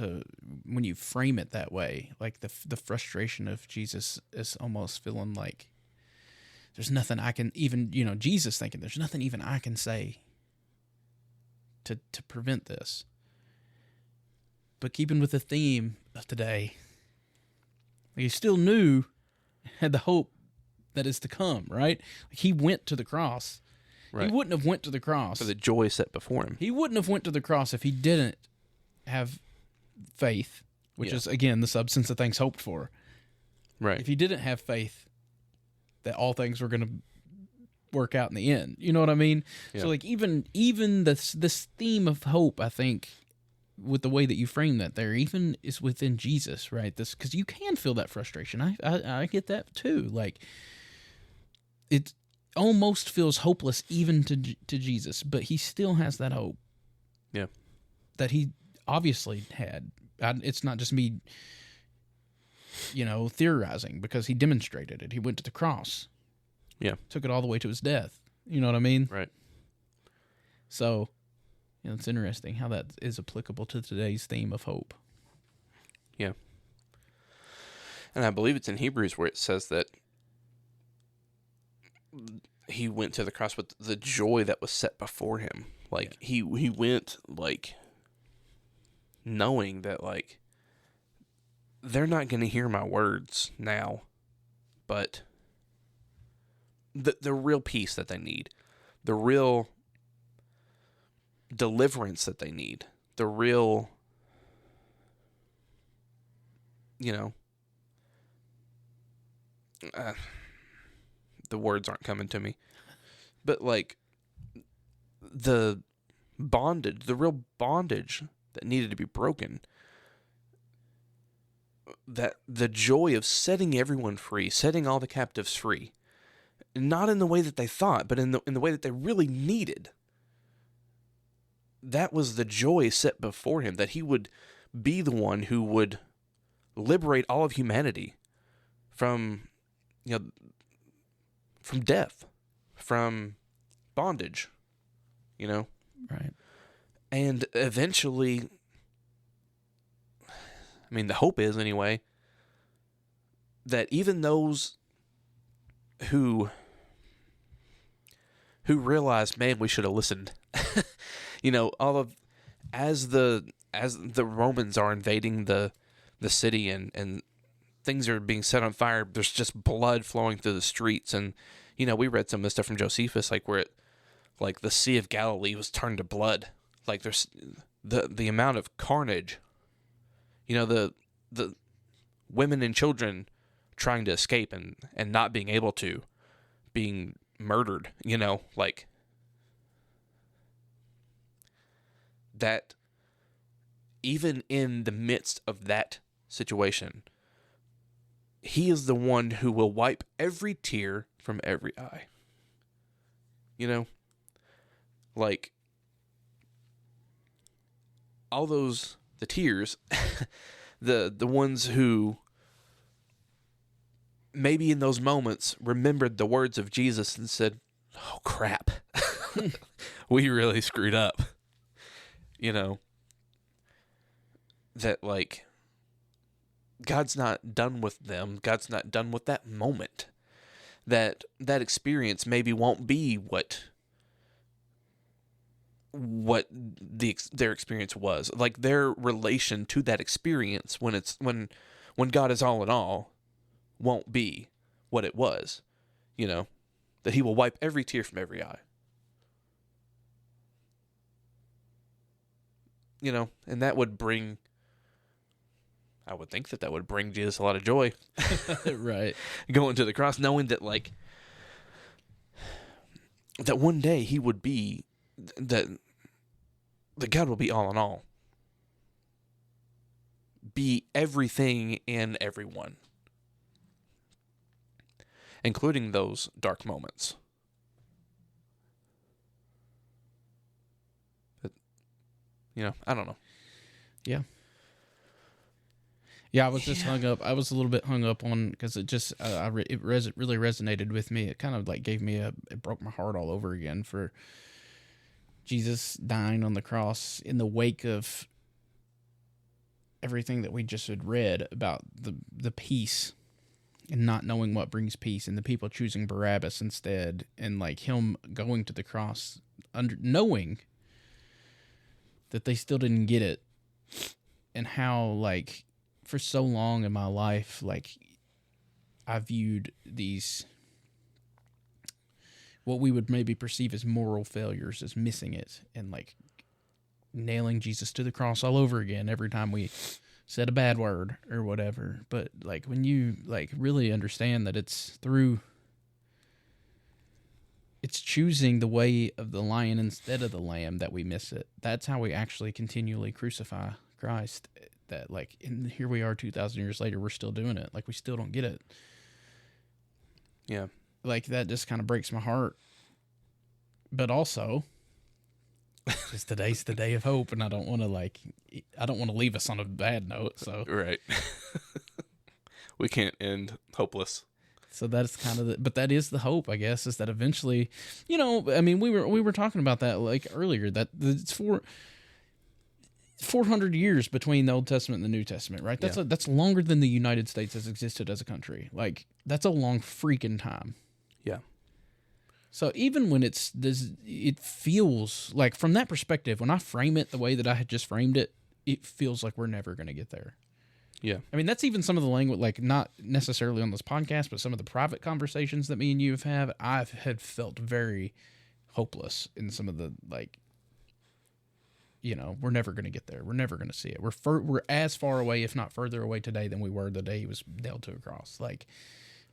when you frame it that way, like the frustration of Jesus is almost feeling like there's nothing I can even, Jesus thinking there's nothing even I can say to prevent this. But keeping with the theme of today, he still knew, had the hope that is to come, right? He went to the cross. Right. He wouldn't have went to the cross for the joy set before him. He wouldn't have went to the cross if he didn't have faith, which is, again, the substance of things hoped for. Right. If he didn't have faith that all things were going to work out in the end, you know what I mean? Yeah. So like even this theme of hope, I think, with the way that you frame that there, even is within Jesus, right? This, because you can feel that frustration. I get that too. Like, it almost feels hopeless even to Jesus, but he still has that hope. Yeah. That he obviously had. It's not just me, theorizing, because he demonstrated it. He went to the cross. Yeah. Took it all the way to his death. You know what I mean? Right. So, it's interesting how that is applicable to today's theme of hope. Yeah. And I believe it's in Hebrews where it says that he went to the cross with the joy that was set before him. Like, he went, like, knowing that, like, they're not going to hear my words now, but the real peace that they need, the real deliverance that they need, the real, you know, the words aren't coming to me, but like the bondage, the real bondage that needed to be broken, that the joy of setting everyone free, setting all the captives free, not in the way that they thought, but in the way that they really needed. That was the joy set before him, that he would be the one who would liberate all of humanity from, you know, from death, from bondage, you know? Right. And eventually, I mean, the hope is, anyway, that even those who realize, man, we should have listened, you know, as the Romans are invading the city and things are being set on fire, there's just blood flowing through the streets. And, you know, we read some of the stuff from Josephus, like where like the Sea of Galilee was turned to blood. Like there's the amount of carnage, you know, the women and children trying to escape and not being able to, being murdered, you know, like that. Even in the midst of that situation, he is the one who will wipe every tear from every eye. You know, like all those, the tears, the ones who maybe in those moments remembered the words of Jesus and said, "Oh crap, we really screwed up." You know, that like God's not done with them. God's not done with that moment. That experience maybe won't be what their experience was. Like their relation to that experience when God is all in all won't be what it was. You know, that he will wipe every tear from every eye. You know, and that would bring, I would think that would bring Jesus a lot of joy. Right. Going to the cross, knowing that like that one day he would be that God will be all in all. Be everything in everyone. Including those dark moments. But, you know, I don't know. Yeah. Yeah, I was just hung up. I was a little bit hung up on, because it just really resonated with me. It kind of like it broke my heart all over again for Jesus dying on the cross in the wake of everything that we just had read about the peace and not knowing what brings peace, and the people choosing Barabbas instead, and like him going to the cross knowing that they still didn't get it, and how like for so long in my life, like I viewed these, what we would maybe perceive as moral failures, as missing it, and like nailing Jesus to the cross all over again every time we said a bad word or whatever. But like when you like really understand that it's choosing the way of the lion instead of the lamb that we miss it. That's how we actually continually crucify Christ. That like, and here we are 2,000 years later, we're still doing it. Like we still don't get it. Yeah. Like that just kind of breaks my heart. But also, just today's the day of hope, and I don't want to leave us on a bad note. So right. We can't end hopeless. So that's kind of but that is the hope, I guess, is that eventually, you know, I mean, we were talking about that like earlier, that it's for, 400 years between the Old Testament and the New Testament, right? That's longer than the United States has existed as a country. Like, that's a long freaking time. Yeah. So even when it's this, it feels like, from that perspective, when I frame it the way that I had just framed it, it feels like we're never going to get there. Yeah. I mean, that's even some of the language, like, not necessarily on this podcast, but some of the private conversations that me and you have had, I've had felt very hopeless in some of the, like, you know, we're never going to get there. We're never going to see it. We're as far away, if not further away today than we were the day he was nailed to a cross. Like,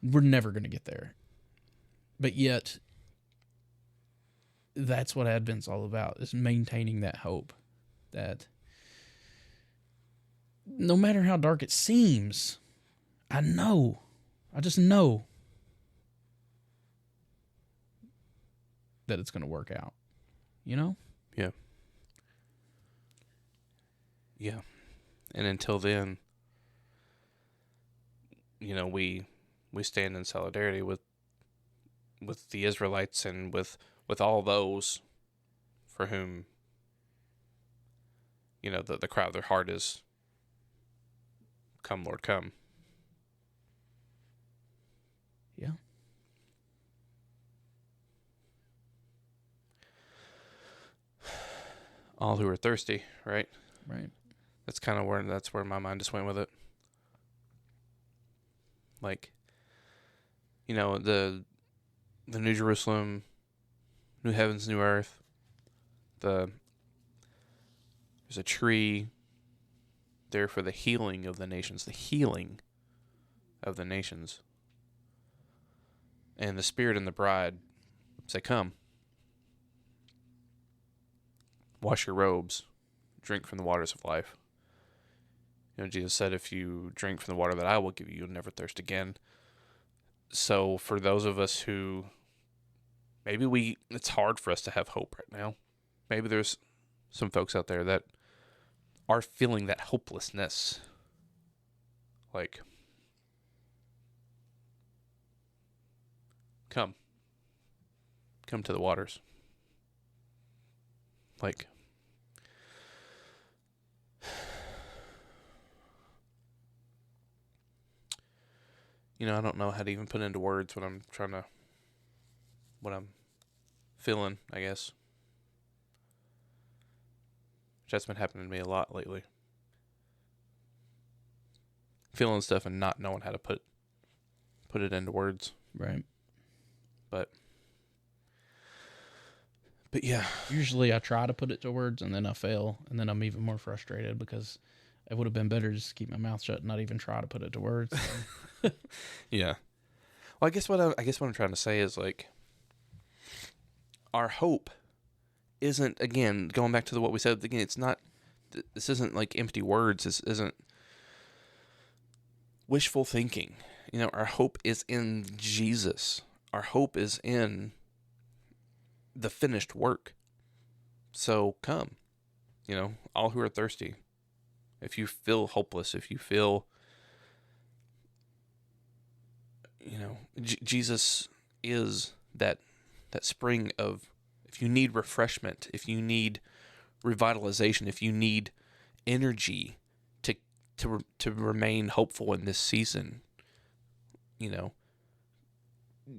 we're never going to get there. But yet, that's what Advent's all about, is maintaining that hope that no matter how dark it seems, I just know that it's going to work out, you know? Yeah. Yeah. And until then, you know, we stand in solidarity with the Israelites and with all those for whom, you know, the cry of their heart is, "Come, Lord, come." Yeah. All who are thirsty, right? Right. That's kind of where my mind just went with it. Like, you know, the New Jerusalem, new heavens, new earth. There's a tree there for the healing of the nations, and the Spirit and the bride say, "Come, wash your robes, drink from the waters of life." You know, Jesus said, "If you drink from the water that I will give you, you'll never thirst again." So for those of us who it's hard for us to have hope right now. Maybe there's some folks out there that are feeling that hopelessness. Like, come to the waters. Like, you know, I don't know how to even put into words what I'm feeling, I guess. Which that's been happening to me a lot lately. Feeling stuff and not knowing how to put it into words. Right. But yeah. Usually I try to put it to words and then I fail, and then I'm even more frustrated because it would have been better just to keep my mouth shut and not even try to put it to words. So. Yeah. Well, I guess what I'm trying to say is, like, our hope isn't, again, going back to what we said again, it's not, this isn't like empty words. This isn't wishful thinking. You know, our hope is in Jesus. Our hope is in the finished work. So come, you know, all who are thirsty. If you feel hopeless, if you feel, you know, Jesus is that spring of, if you need refreshment, if you need revitalization, if you need energy to remain hopeful in this season, you know,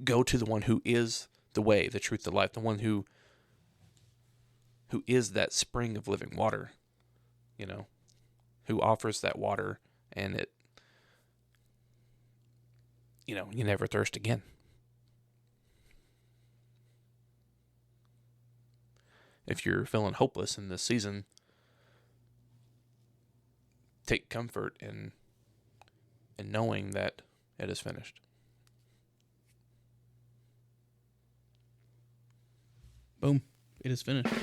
go to the one who is the way, the truth, the life, the one who is that spring of living water, you know, who offers that water, and it, you know, you never thirst again. If you're feeling hopeless in this season, take comfort in knowing that it is finished. Boom. It is finished.